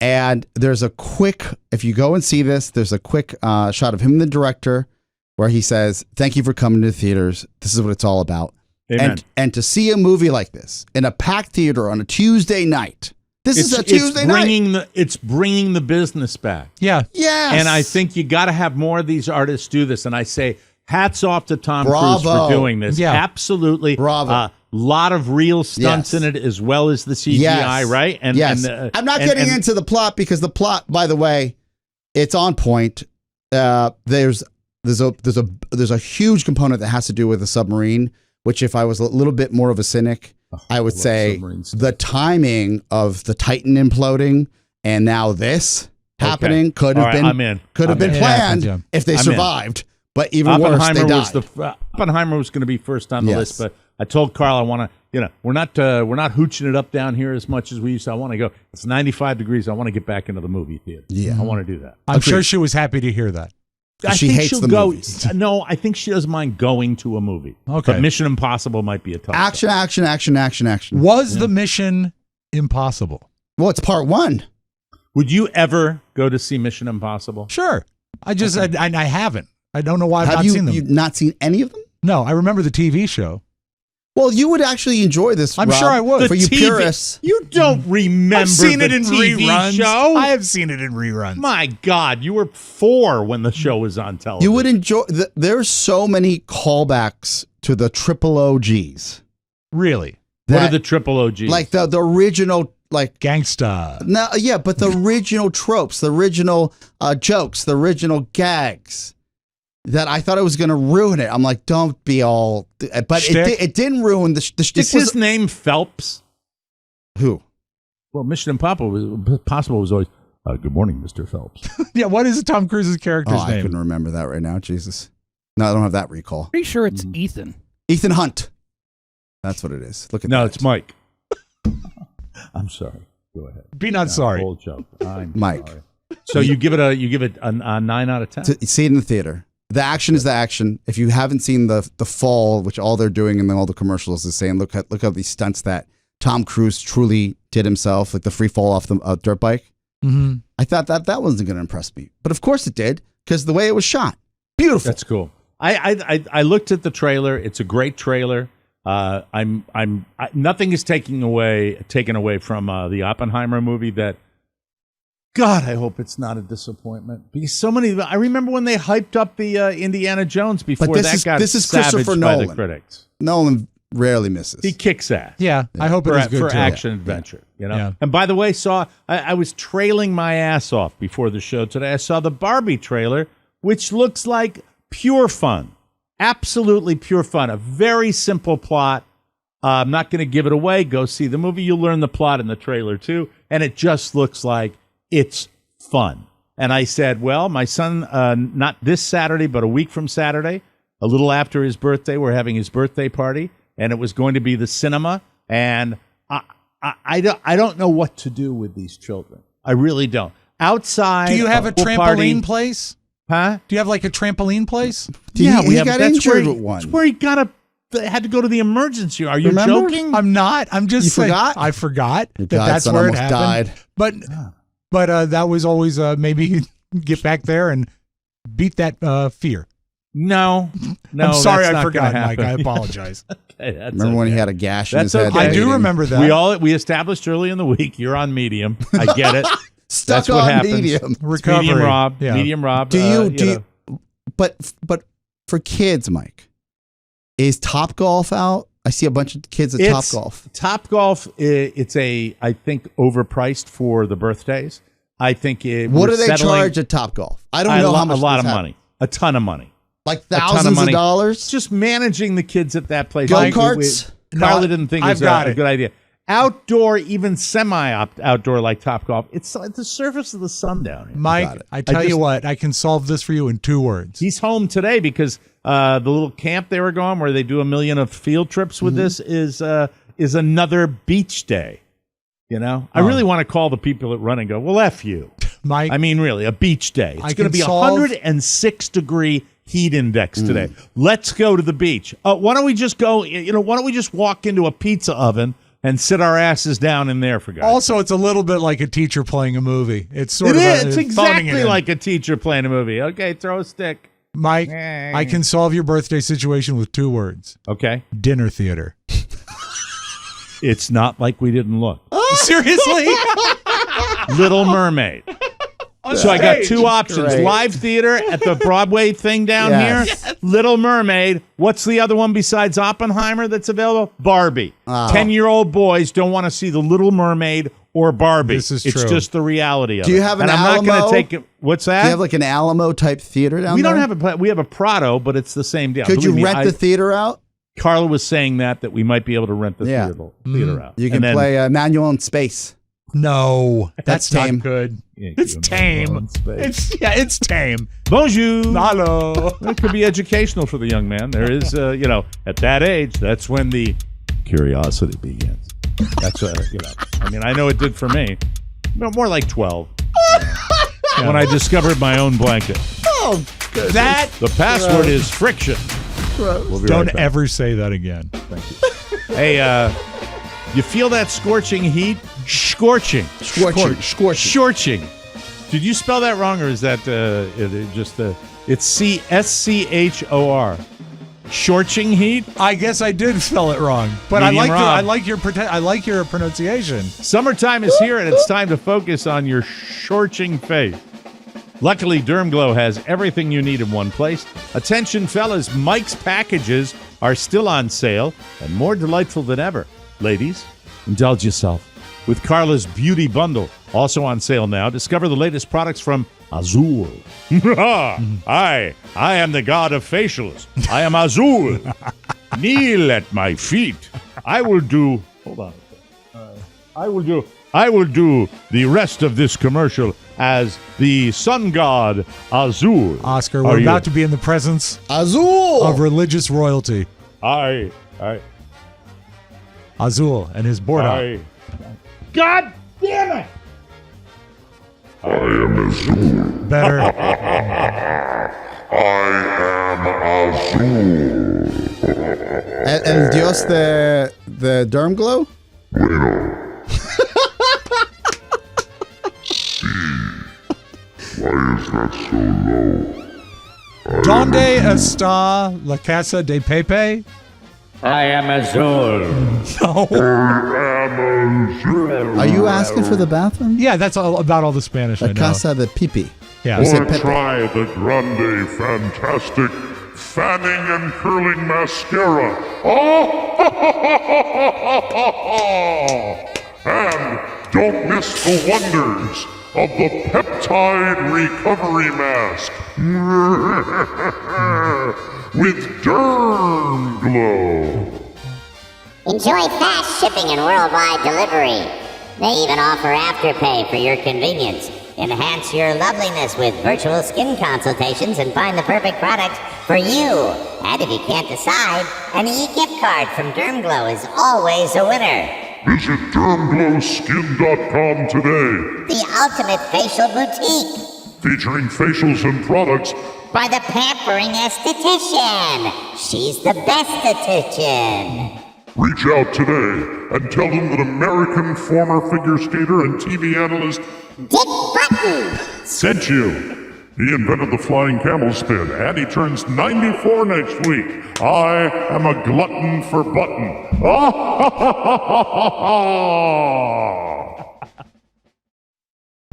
And there's a quick, if you go and see this, there's a quick shot of him and the director where he says, "Thank you for coming to the theaters. This is what it's all about." Amen. And to see a movie like this in a packed theater on a Tuesday night, this is a Tuesday night. It's bringing the business back. Yeah. Yes. And I think you got to have more of these artists do this. And I say, hats off to Tom Cruise Bravo. for doing this. Yeah. Absolutely. Bravo. Lot of real stunts Yes. in it as well as the CGI, Yes. right? And yes. I'm not getting and- into the plot because the plot, by the way, it's on point. There's a huge component that has to do with the submarine, which if I was a little bit more of a cynic, I would say submarine stuff. the timing of the Titan imploding and now this happening could All have right, been I'm in. could have I'm been in. planned It happens, if they I'm in. survived. But even worse, they Oppenheimer died. was Oppenheimer was going to be first on the Yes. list, but I told Carl I want to, we're not hooching it up down here as much as we used to. I want to go. It's 95 degrees. I want to get back into the movie theater. Yeah. I want to do that. I'm sure she was happy to hear that. She think hates she'll the go. movies. No, I think she doesn't mind going to a movie. Okay. But Mission Impossible might be a tough Action, sell. action, action, action, action. Was the mission impossible? Well, it's part one. Would you ever go to see Mission Impossible? Sure. I haven't. I don't know why I've Have not you seen them. you've not seen any of them? No, I remember the TV show. Well, you would actually enjoy this. I'm Rob, sure I would. For you TV purists. You don't remember I've seen the it in TV reruns. show? I have seen it in reruns. My God, you were 4 when the show was on television. You would enjoy. There's so many callbacks to the triple OGs. Really? What that- are the triple OGs? Like the original, like Gangsta. no, yeah, but the original tropes, the original jokes, the original gags. That I thought it was going to ruin it. I'm like, don't be all. But Shtick? it didn't ruin the shtick. is his name Phelps? Who? Well, Mission Impossible was always, good morning, Mr. Phelps. Yeah, what is Tom Cruise's character's Oh, I name? couldn't remember that right now. Jesus. No, I don't have that recall. Pretty sure it's Ethan. Ethan Hunt. That's what it is. Look at No, that. it's Mike. I'm sorry. Go ahead. Be not sorry. Old joke. I'm Mike. sorry. So you give it a 9 out of 10? To see it in the theater. The action is the action. If you haven't seen the fall, which all they're doing in all the commercials is saying, look at these stunts that Tom Cruise truly did himself, like the free fall off the dirt bike. Mm-hmm. I thought that wasn't going to impress me, but of course it did because the way it was shot, beautiful. That's cool. I looked at the trailer. It's a great trailer. Nothing is taken away from the Oppenheimer movie. That God, I hope it's not a disappointment because so many. I remember when they hyped up the Indiana Jones before this that is got savaged Christopher by the Nolan. critics. Nolan rarely misses. He kicks ass. Yeah, I hope it for, is good for too. action adventure, you know. Yeah. And by the way, I was trailing my ass off before the show today. I saw the Barbie trailer, which looks like pure fun, absolutely pure fun. A very simple plot. I'm not going to give it away. Go see the movie. You'll learn the plot in the trailer too, and it just looks like it's fun. And I said, well, my son, not this Saturday, but a week from Saturday, a little after his birthday, we're having his birthday party. And it was going to be the cinema, and I don't know what to do with these children. I really don't. Outside, Do you have a pool trampoline party- place? Huh? Do you have like a trampoline place? He got that's injured where with one. That's where he had to go to the emergency. Are you Remember? joking? I'm not. I'm just You saying. forgot? I forgot Your that that's godson where it almost happened. died. But that was always maybe get back there and beat that fear. No. I'm sorry, that's I not forgot, gonna Mike. I happen. apologize. Okay, that's Remember when he okay. had a gash in That's his head? okay. I do eating? remember that. We established early in the week. You're on medium. I get it. Stuck That's what on happens. medium. It's Recovery. Medium Rob. Yeah. Medium Rob. Do you know. But for kids, Mike, is Top Golf out? I see a bunch of kids at Top Golf. Top Golf. It's I think overpriced for the birthdays. I think What do they charge at Top Golf? I don't know how much. A lot of this money. A ton of money. Like ton of thousands of money. dollars. Just managing the kids at that place. Go-karts? Carla didn't think it was I've got a it. good idea. Outdoor, even semi-outdoor like Top Golf. It's at the surface of the sun down here. Got Mike, it. I tell you what, I can solve this for you in 2 words. He's home today because the little camp they were going where they do 1 million of field trips with this is another beach day. You know, I really want to call the people that run and go, well, F you. Mike, I mean, really, a beach day. It's I going to can be solve- 106 degree heat index today. Let's go to the beach. Why don't we just go? Why don't we just walk into a pizza oven, and sit our asses down in there for God's Also, it's a little bit like a teacher playing a movie. It's sort It of is. a, It's phoning exactly it in. like a teacher playing a movie. Okay, throw a stick. Mike, I can solve your birthday situation with 2 words. Okay. Dinner theater. It's not like we didn't look. Seriously? Little Mermaid. So I got 2 options. Great. Live theater at the Broadway thing down Yes. here. Little Mermaid. What's the other one besides Oppenheimer that's available? Barbie. 10-year-old boys don't want to see the Little Mermaid or Barbie. This is it's true. just the reality of it. Do you have an and I'm not Alamo? going to take it. What's that? Do you have like an Alamo type theater down we there? don't have we have a Prado, but it's the same deal. Could you Believe me, rent the theater out? Carla was saying that we might be able to rent the Yeah. theater out. You can And then- play Manual in Space. No, that's tame. not good. Yeah, It's you tame. know, space. It's tame. Bonjour. Hello. It could be educational for the young man. There is, at that age, that's when the curiosity begins. That's, I mean, I know it did for me. No, more like 12. When I discovered my own blanket. Oh, good. That The password is friction. We'll be don't right back. ever say that again. Hey, you feel that scorching heat? Scorching. Scorching. Scorching. Did you spell that wrong, or is that it's SCHOR? Scorching heat. I guess I did spell it wrong, but Medium Rob. I like your pronunciation. Summertime is here, and it's time to focus on your scorching face. Luckily, Dermglow has everything you need in one place. Attention, fellas, Mike's packages are still on sale and more delightful than ever. Ladies, indulge yourself with Carla's Beauty Bundle, also on sale now. Discover the latest products from Azul. I am the god of facials. I am Azul. Kneel at my feet. I will do. Hold on. I will do the rest of this commercial as the sun god Azul. Oscar, Are we're you- about to be in the presence Azul. of religious royalty. I Azul and his board op. God damn it! Better. And Dios the Dermglow? Donde está la casa de Pepe? I am Azul. No. Are you asking for the bathroom? Yeah, that's all about all the Spanish I La know. Casa de Pipi. Yeah. Is it Or Pepe? try the Grande Fantastic Fanning and Curling Mascara. And don't miss the wonders of the Peptide Recovery Mask with Derm Glow. Enjoy fast shipping and worldwide delivery. They even offer Afterpay for your convenience. Enhance your loveliness with virtual skin consultations and find the perfect product for you. And if you can't decide, an e-gift card from Dermglow is always a winner. Visit DermGlowSkin.com today, The ultimate facial boutique featuring facials and products by the pampering esthetician. She's the best esthetician. Reach out today and tell them that American former figure skater and TV analyst Dick Button. sent you. He invented the flying camel spin, and he turns 94 next week. I am a glutton for button.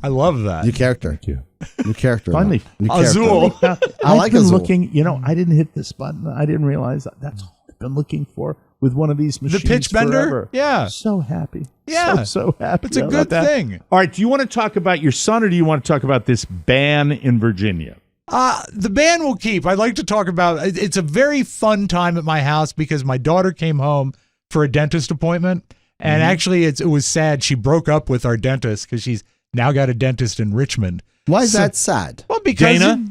I love that. New character. Thank you. New character. Finally. New character. Azul. I like I've been Azul. looking. I didn't hit this button. I didn't realize that's all I've been looking for with one of these machines. pitch bender? forever. Yeah. So happy. Yeah. So happy. It's a about good that. thing. All right. Do you want to talk about your son, or do you want to talk about this ban in Virginia? The ban will keep. I'd like to talk about it's a very fun time at my house because my daughter came home for a dentist appointment. And actually, it was sad. She broke up with our dentist because she's now got a dentist in Richmond. Why is So- that sad? Well, because Dana?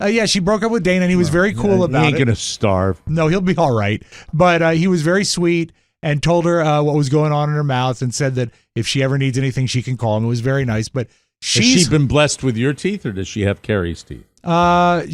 yeah, she broke up with Dana, and he was very cool about He ain't it. gonna starve. No, he'll be all right. But he was very sweet and told her what was going on in her mouth and said that if she ever needs anything, she can call him. It was very nice. But Has she's she been blessed with your teeth, or does she have Carrie's teeth? her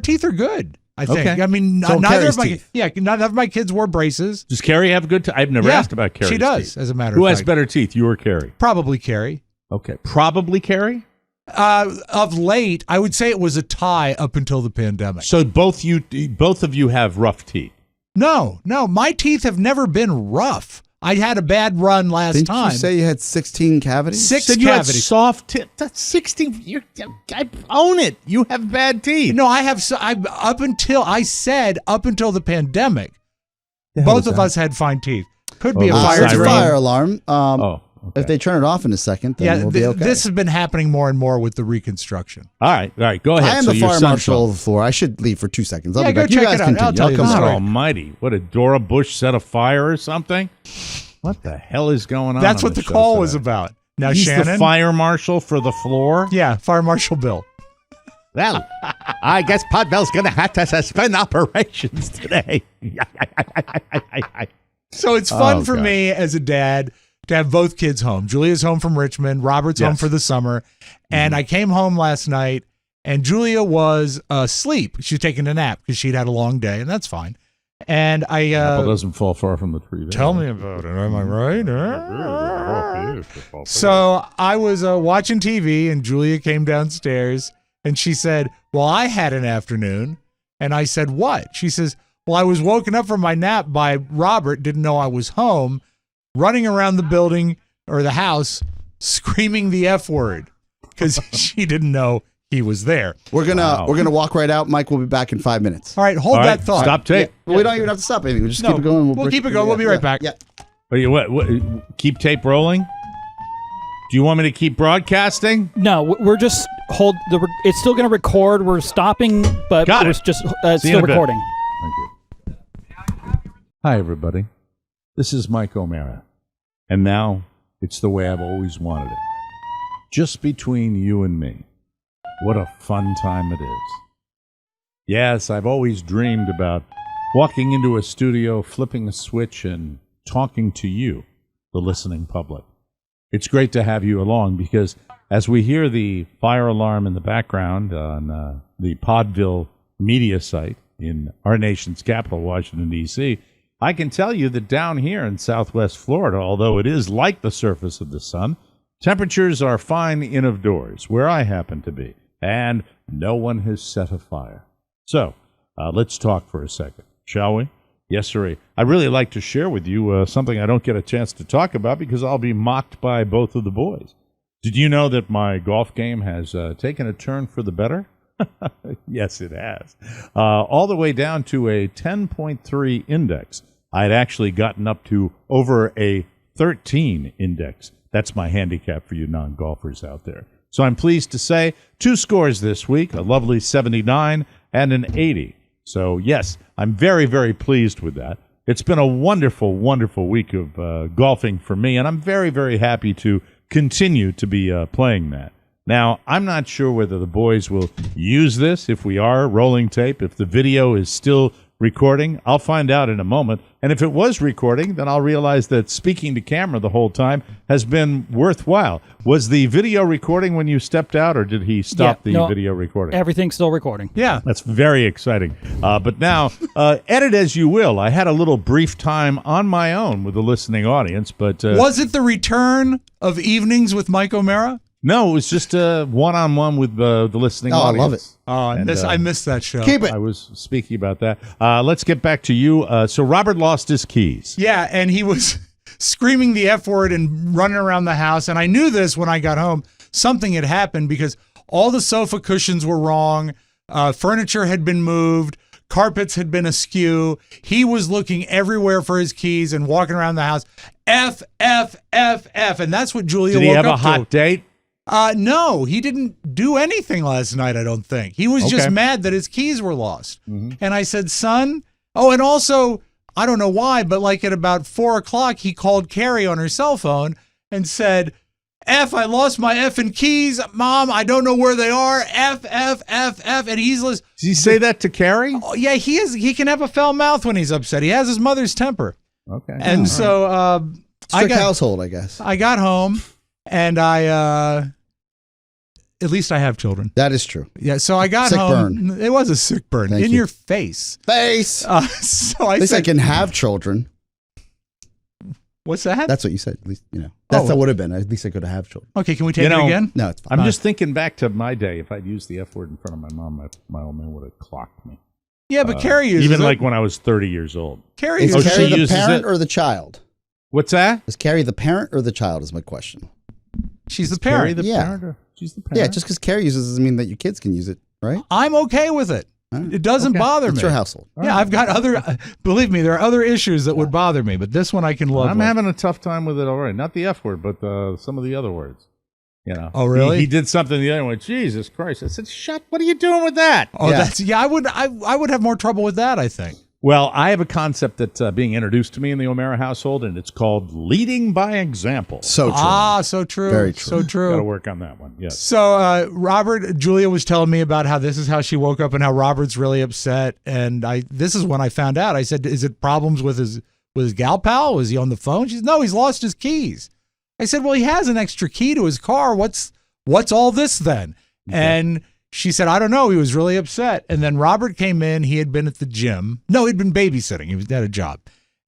teeth are good. I think. Okay. I mean, So neither of Carrie's my teeth. neither of my kids wore braces. Does Carrie have good teeth? I've never Yeah, asked about Carrie's she does, teeth. as a matter Who of has fact. better teeth, you or Carrie? Probably Carrie. Okay. Probably Carrie? Of late, I would say it was a tie up until the pandemic. So both of you have rough teeth. No, my teeth have never been rough. I had a bad run last Didn't time. you say you had 16 cavities? Six Said you had cavities. soft teeth. That's 60. I own it. You have bad teeth. No, I have. Up until the pandemic, The hell both is of that? us had fine teeth. Could be a Oh, fire it's a siren. fire alarm. Okay. If they turn it off in a second, then Yeah, we'll be okay. this has been happening more and more with the reconstruction. All right. Go ahead. I am So the your fire son's marshal home. of the floor. I should leave for 2 seconds. I'll Yeah, be go back. You check guys it out. continue. I'll tell you come the God story. back. almighty. What, a Dora Bush set a fire or something? What the hell is going on? That's on what the show call was today? about. Now, He's Shannon. the fire marshal for the floor? Yeah, Fire Marshal Bill. Well, I guess Podbell's going to have to suspend operations today. So it's fun Oh, for God. me as a dad to have both kids home. Julia's home from Richmond. Robert's home Yes. for the summer. And I came home last night, and Julia was asleep. She was taking a nap because she'd had a long day, and that's fine. And I Apple doesn't fall far from the tree. tell me about it. Am I right? So I was watching TV, and Julia came downstairs, and she said, "Well, I had an afternoon." And I said, "What?" She says, "Well, I was woken up from my nap by Robert, didn't know I was home, running around the building or the house, screaming the F word because she didn't know he was there." We're gonna walk right out. Mike will be back in 5 minutes. All right, hold All right, that thought. Stop tape. We don't even have to stop anything. We just No, keep it going. we'll keep it going. We'll be right back. Yeah. Are you, what, keep tape rolling? Do you want me to keep broadcasting? No, we're just it's still going to record. We're stopping, but Got we're it. just See you in still a bit. recording. Thank you. Hi, everybody. This is Mike O'Mara. And now it's the way I've always wanted it. Just between you and me. What a fun time it is. Yes, I've always dreamed about walking into a studio, flipping a switch, and talking to you, the listening public. It's great to have you along because as we hear the fire alarm in the background on the Podville media site in our nation's capital, Washington, D.C., I can tell you that down here in southwest Florida, although it is like the surface of the sun, temperatures are fine in of doors, where I happen to be, and no one has set a fire. So, let's talk for a second, shall we? Yes, sir. I'd really like to share with you something I don't get a chance to talk about because I'll be mocked by both of the boys. Did you know that my golf game has taken a turn for the better? Yes, it has. All the way down to a 10.3 index. I'd actually gotten up to over a 13 index. That's my handicap for you non-golfers out there. So I'm pleased to say 2 scores this week, a lovely 79 and an 80. So, yes, I'm very, very pleased with that. It's been a wonderful, wonderful week of golfing for me, and I'm very, very happy to continue to be playing that. Now, I'm not sure whether the boys will use this if we are rolling tape, if the video is still recording. I'll find out in a moment. And if it was recording, then I'll realize that speaking to camera the whole time has been worthwhile. Was the video recording when you stepped out, or did he stop the video recording? Everything's still recording. Yeah. That's very exciting. But now, edit as you will. I had a little brief time on my own with the listening audience, but Was it the return of Evenings with Mike O'Mara? no, it was just a one-on-one with the listening Oh, I audience. love it. Oh, And, I missed that show. Keep it. I was speaking about that. Let's get back to you. So Robert lost his keys. Yeah, and he was screaming the F word and running around the house. And I knew this when I got home. Something had happened because all the sofa cushions were wrong. Furniture had been moved. Carpets had been askew. He was looking everywhere for his keys and walking around the house. F, F, F, F. And that's what Julia Did he woke have a up hot to. date? No, he didn't do anything last night, I don't think. He was just Okay. mad that his keys were lost. And I said, son, oh, and also, I don't know why, but like at about 4 o'clock, he called Carrie on her cell phone and said, F, I lost my effing keys. Mom, I don't know where they are. F, F, F, F. And he's listening. Did he say that to Carrie? Oh, yeah, he can have a foul mouth when he's upset. He has his mother's temper. Okay. And so Strict household, I guess. I got home and I at least I have children. That is true. Yeah, so I got Sick home. burn. It was a sick burn Thank in you. your face. Face. So I At least I said, can have children. "What's that?" That's what you said. At least, That's what would have been. At least I could have children. Okay, can we take You know, it again? No, it's fine. I'm just thinking back to my day. If I'd used the F word in front of my mom, my old man would have clocked me. Yeah, but Carrie uses Even it. like when I was 30 years old. Carrie Is Oh, uses she Carrie the uses parent it? or the child? What's that? Is Carrie the parent or the child is my question. She's the Carrie parent. the Yeah. parent? Or she's the parent? Yeah, just because Carrie uses doesn't mean that your kids can use it, right? I'm okay with it. Alright. It doesn't bother It's me. your household. Yeah, I've got other. Believe me, there are other issues that would bother me, but this one I can love. I'm with. having a tough time with it already. Not the F word, but some of the other words. Oh, really? He did something the other one. Jesus Christ! I said, "Shut! What are you doing with that?" Oh, Yeah. that's I would have more trouble with that. I think. Well, I have a concept that's being introduced to me in the O'Mara household, and it's called leading by example. So true. So true. Very true. So true. Got to work on that one. Yes. So Julia was telling me about how this is how she woke up and how Robert's really upset. And this is when I found out. I said, "Is it problems with his gal pal? Was he on the phone?" She said, "No, he's lost his keys." I said, "Well, he has an extra key to his car. What's all this then?" Okay. And she said, "I don't know. He was really upset." And then Robert came in. He had been at the gym. No, he'd been babysitting. He had a job.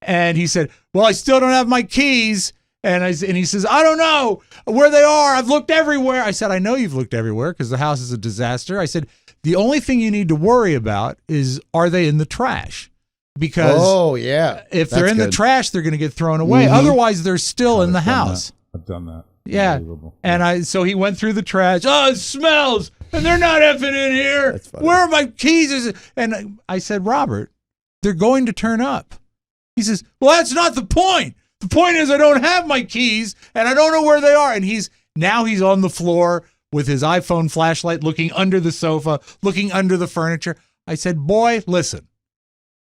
And he said, "Well, I still don't have my keys." And he says, "I don't know where they are. I've looked everywhere." I said, "I know you've looked everywhere because the house is a disaster." I said, "The only thing you need to worry about is, are they in the trash? Because if they're in the trash, they're going to get thrown away. Mm-hmm. Otherwise, they're still in the house." I've done that. Yeah. And so he went through the trash. "Oh, it smells. And they're not effing in here. That's funny. Where are my keys?" And I said, "Robert, they're going to turn up." He says, "Well, that's not the point. The point is I don't have my keys and I don't know where they are." And he's on the floor with his iPhone flashlight looking under the sofa, looking under the furniture. I said, "Boy, listen,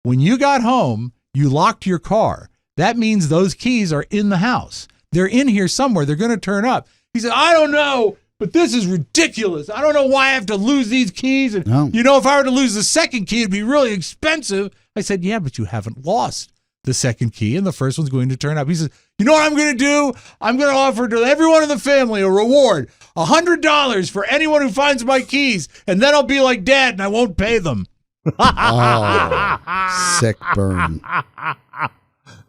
when you got home, you locked your car. That means those keys are in the house. They're in here somewhere. They're going to turn up." He said, "I don't know, but this is ridiculous. I don't know why I have to lose these keys. And, if I were to lose the second key, it'd be really expensive." I said, "Yeah, but you haven't lost the second key, and the first one's going to turn up." He says, "You know what I'm going to do? I'm going to offer to everyone in the family a reward, $100 for anyone who finds my keys, and then I'll be like Dad, and I won't pay them." Oh, sick burn.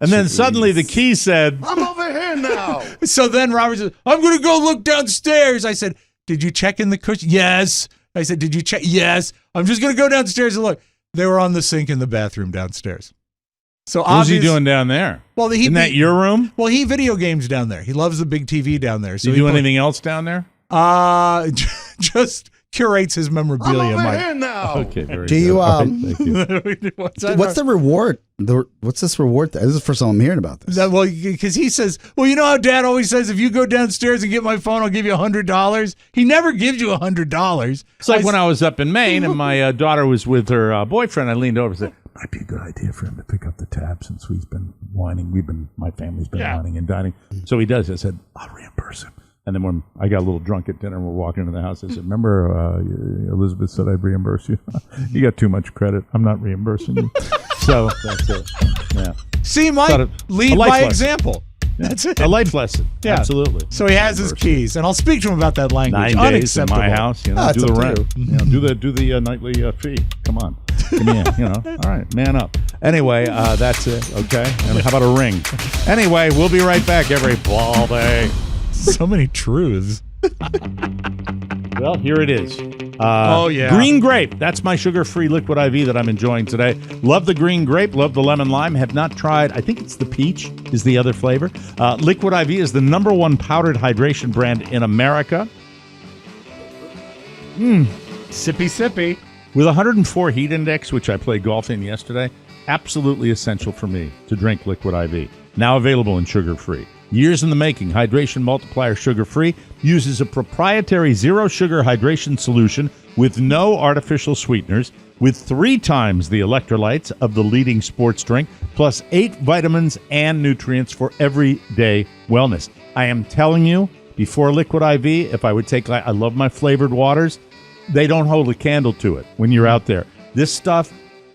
And then suddenly the key said, I'm over here now. So then Robert says, "I'm going to go look downstairs." I said, "Did you check in the cushion?" "Yes." I said, "Did you check?" "Yes." "I'm just going to go downstairs and look." They were on the sink in the bathroom downstairs. So "What's he doing down there?" Well, Isn't that your room? Well, he video games down there. He loves the big TV down there. So Do you do anything else down there? Just curates his memorabilia, Mike. now. Okay, very Do you, good. Thank you. What's the reward? What's this reward? This is the first time I'm hearing about this. Well, because he says, "Well, you know how Dad always says, if you go downstairs and get my phone, I'll give you $100. He never gives you $100. It's like when I was up in Maine and my daughter was with her boyfriend. I leaned over and said, "Might be a good idea for him to pick up the tab since he's been whining. My family's been whining and dining." So he does. I said, "I'll reimburse him." And then when I got a little drunk at dinner and we're walking into the house, I said, "Remember Elizabeth said I'd reimburse you? You got too much credit. I'm not reimbursing you." So that's it. Yeah. See, Mike, lead by example. That's it. A life lesson. Yeah. Absolutely. So he has his keys, and I'll speak to him about that language. 9 days in Unacceptable. my house. Do it's the up to rent. you. Do the nightly fee. Come on. Give me in. All right, man up. Anyway, that's it. Okay. And how about a ring? Anyway, we'll be right back every ball day. So many truths. Well, here it is. Green grape. That's my sugar-free liquid IV that I'm enjoying today. Love the green grape. Love the lemon lime. Have not tried. I think it's the peach is the other flavor. Liquid IV is the #1 powdered hydration brand in America. Sippy, sippy. With 104 heat index, which I played golf in yesterday, absolutely essential for me to drink Liquid IV. Now available in sugar-free. Years in the making, Hydration Multiplier Sugar-Free uses a proprietary zero-sugar hydration solution with no artificial sweeteners, with 3 times the electrolytes of the leading sports drink, plus 8 vitamins and nutrients for everyday wellness. I am telling you, before Liquid IV, if I would take, I love my flavored waters, they don't hold a candle to it when you're out there. This stuff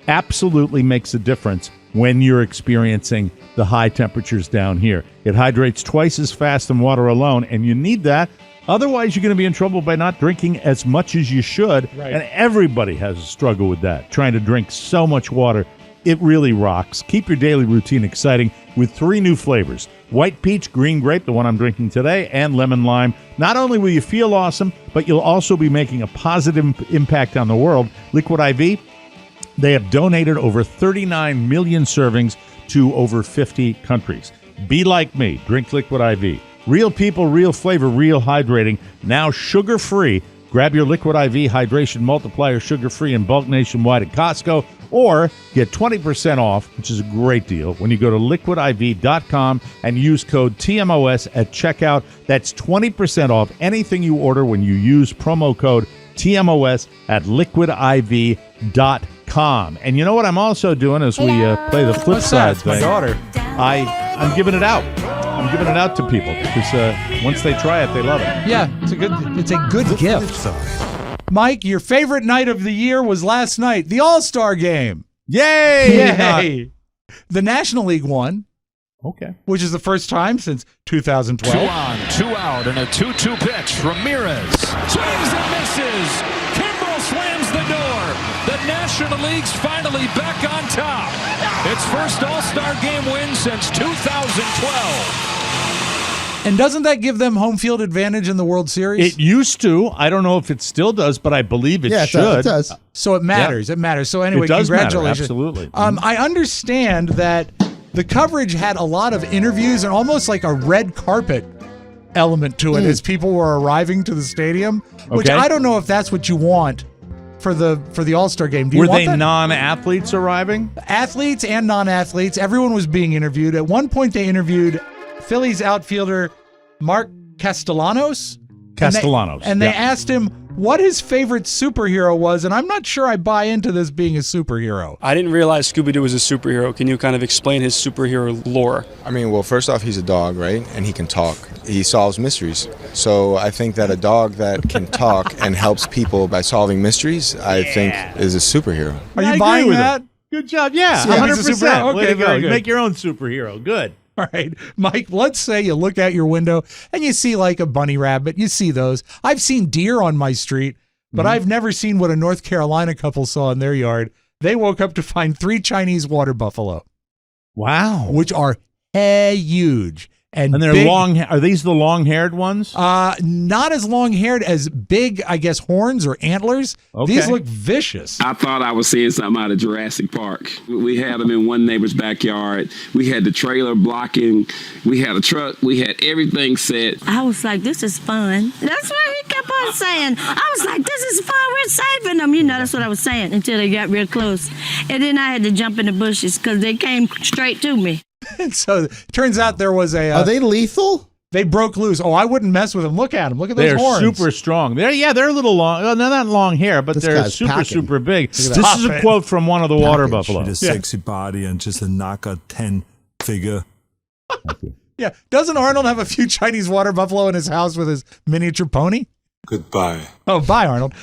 absolutely makes a difference when you're experiencing the high temperatures down here. It hydrates twice as fast than water alone, and you need that Otherwise, you're going to be in trouble by not drinking as much as you should. Right. And everybody has a struggle with that, trying to drink so much water. It really rocks. Keep your daily routine exciting with 3 new flavors: white peach, green grape, the one I'm drinking today, and lemon lime. Not only will you feel awesome, but you'll also be making a positive impact on the world. Liquid IV, they have donated over 39 million servings to over 50 countries. Be like me. Drink Liquid IV. Real people, real flavor, real hydrating. Now sugar-free. Grab your Liquid IV Hydration Multiplier sugar-free in bulk nationwide at Costco, or get 20% off, which is a great deal, when you go to liquidiv.com and use code TMOS at checkout. That's 20% off anything you order when you use promo code TMOS at liquidiv.com. And you know what I'm also doing as we play the flip side thing? My daughter. I'm giving it out. I'm giving it out to people because once they try it, they love it. Yeah, it's a good gift. Mike, your favorite night of the year was last night, the All-Star Game. Yay! Yay! The National League won. Okay. Which is the first time since 2012. 2 on, 2 out, and a 2-2 pitch. Ramirez swings and misses. Kimbrel slams the door. The National League's finally back on top. Its first All-Star Game win since 2012. And doesn't that give them home field advantage in the World Series? It used to. I don't know if it still does, but I believe it should. It does. So it matters. Yeah. It matters. So anyway, it does congratulations. Matter, absolutely. I understand that the coverage had a lot of interviews and almost like a red carpet element to it as people were arriving to the stadium, which I don't know if that's what you want for the All-Star Game. Do you Were want they that? non-athletes arriving? Athletes and non-athletes. Everyone was being interviewed. At one point, they interviewed Phillies outfielder Mark Castellanos. And they asked him what his favorite superhero was, and I'm not sure I buy into this being a superhero. I didn't realize Scooby-Doo was a superhero. Can you kind of explain his superhero lore? I mean, well, first off, he's a dog, right? And he can talk. He solves mysteries. So I think that a dog that can talk and helps people by solving mysteries, I think is a superhero. Are you buying that? Good job. Yeah, Yeah, 100%. he's a superhero. Way Okay, to go. very You good. make your own superhero. Good. All right, Mike, let's say you look out your window and you see like a bunny rabbit. You see those. I've seen deer on my street, but I've never seen what a North Carolina couple saw in their yard. They woke up to find 3 Chinese water buffalo. Wow. Which are huge. And they're big, long. Are these the long-haired ones? Not as long-haired as big, I guess, horns or antlers. Okay. These look vicious. I thought I was seeing something out of Jurassic Park. We had them in one neighbor's backyard. We had the trailer blocking. We had a truck. We had everything set. I was like, this is fun. That's what he kept on saying. I was like, this is fun. We're saving them. You know, that's what I was saying until they got real close. And then I had to jump in the bushes because they came straight to me. So it turns out there was a... Are they lethal? They broke loose. Oh, I wouldn't mess with them. Look at them. Look at those They're horns. super strong. They're a little long. Well, they're not long hair, but This they're guy's super, packing. super big. This Stop is a it. quote from one of the water buffalo. A sexy body and just a knockout 10 figure. Yeah. Doesn't Arnold have a few Chinese water buffalo in his house with his miniature pony? Goodbye. Oh, bye, Arnold.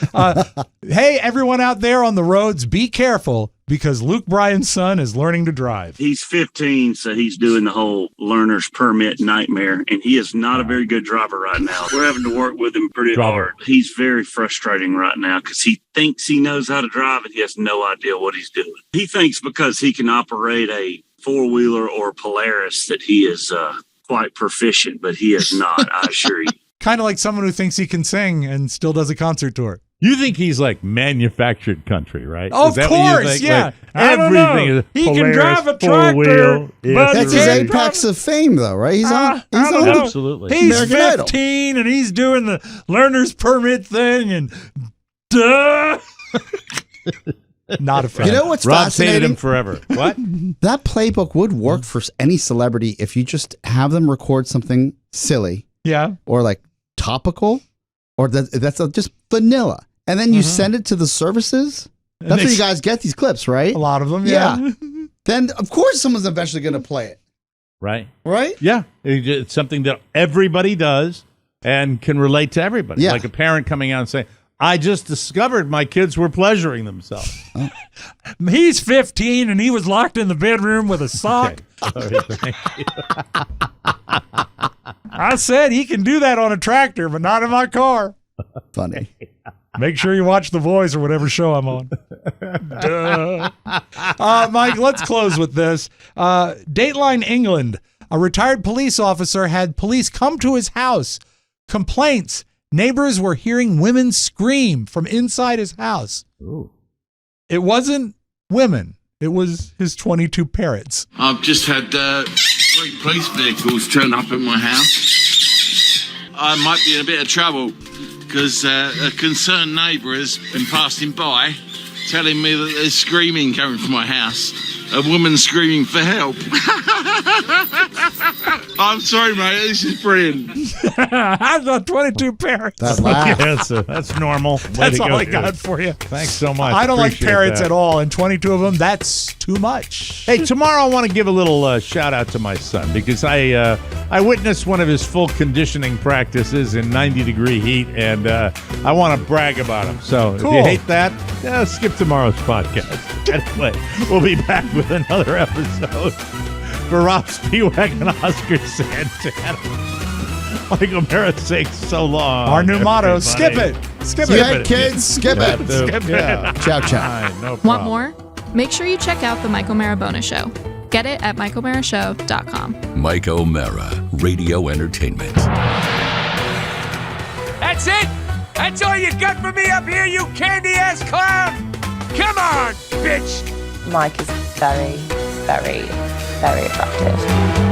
Hey, everyone out there on the roads, be careful because Luke Bryan's son is learning to drive. He's 15, so he's doing the whole learner's permit nightmare, and he is not a very good driver right now. We're having to work with him pretty hard. He's very frustrating right now because he thinks he knows how to drive, and he has no idea what he's doing. He thinks because he can operate a four-wheeler or Polaris that he is quite proficient, but he is not, I assure you. Kind of like someone who thinks he can sing and still does a concert tour. You think he's like manufactured country, right? Of Is that what you course, think? yeah. Like, I don't know. everything is He can Polaris, drive a four-wheel, tractor, but That's his apex of fame, though, right? He's on. He's I don't on know. Absolutely. He's American Idol. 15 and he's doing the learner's permit thing and duh. Not a fan. You know what's Rob's hated fascinating? him forever. What? That playbook would work for any celebrity if you just have them record something silly Yeah. or like topical, or that's just vanilla, and then you send it to the services. And That's they where you guys get these clips, right? A lot of them, yeah. Then of course someone's eventually going to play it, Right? right? Yeah. It's something that everybody does and can relate to everybody. Yeah. Like a parent coming out and saying, I just discovered my kids were pleasuring themselves. He's 15 and he was locked in the bedroom with a sock. Sorry, thank you. I said he can do that on a tractor, but not in my car. Funny. Make sure you watch The Voice or whatever show I'm on. Duh. Mike, let's close with this. Dateline England. A retired police officer had police come to his house. Complaints. Neighbors were hearing women scream from inside his house. Ooh. It wasn't women. It was his 22 parrots. I've just had 3 police vehicles turn up at my house. I might be in a bit of trouble because a concerned neighbour has been passing by telling me that there's screaming coming from my house. A woman screaming for help. I'm sorry, mate. This is brilliant. I've got 22 parrots. That's normal. That's all I got for you. Thanks so much. I don't like Appreciate parrots that. at all, and 22 of them, that's too much. Hey, tomorrow I want to give a little shout out to my son because I witnessed one of his full conditioning practices in 90-degree heat, and I want to brag about him. So Cool. if you hate that, skip tomorrow's podcast. Anyway, we'll be back with another episode. For Rob Spiewak and Oscar Santana. Michael Mara sakes so long. Our new motto, everybody. skip it. Skip Yeah, it. kids, skip it. Skip Yeah. it. Ciao, ciao. All right, no Want problem. more? Make sure you check out the Mike O'Mara Bonus Show. Get it at MikeO'MaraShow.com. Mike O'Mara, Radio Entertainment. That's it? That's all you got for me up here, you candy-ass clown? Come on, bitch! Mike is very, very, very attractive.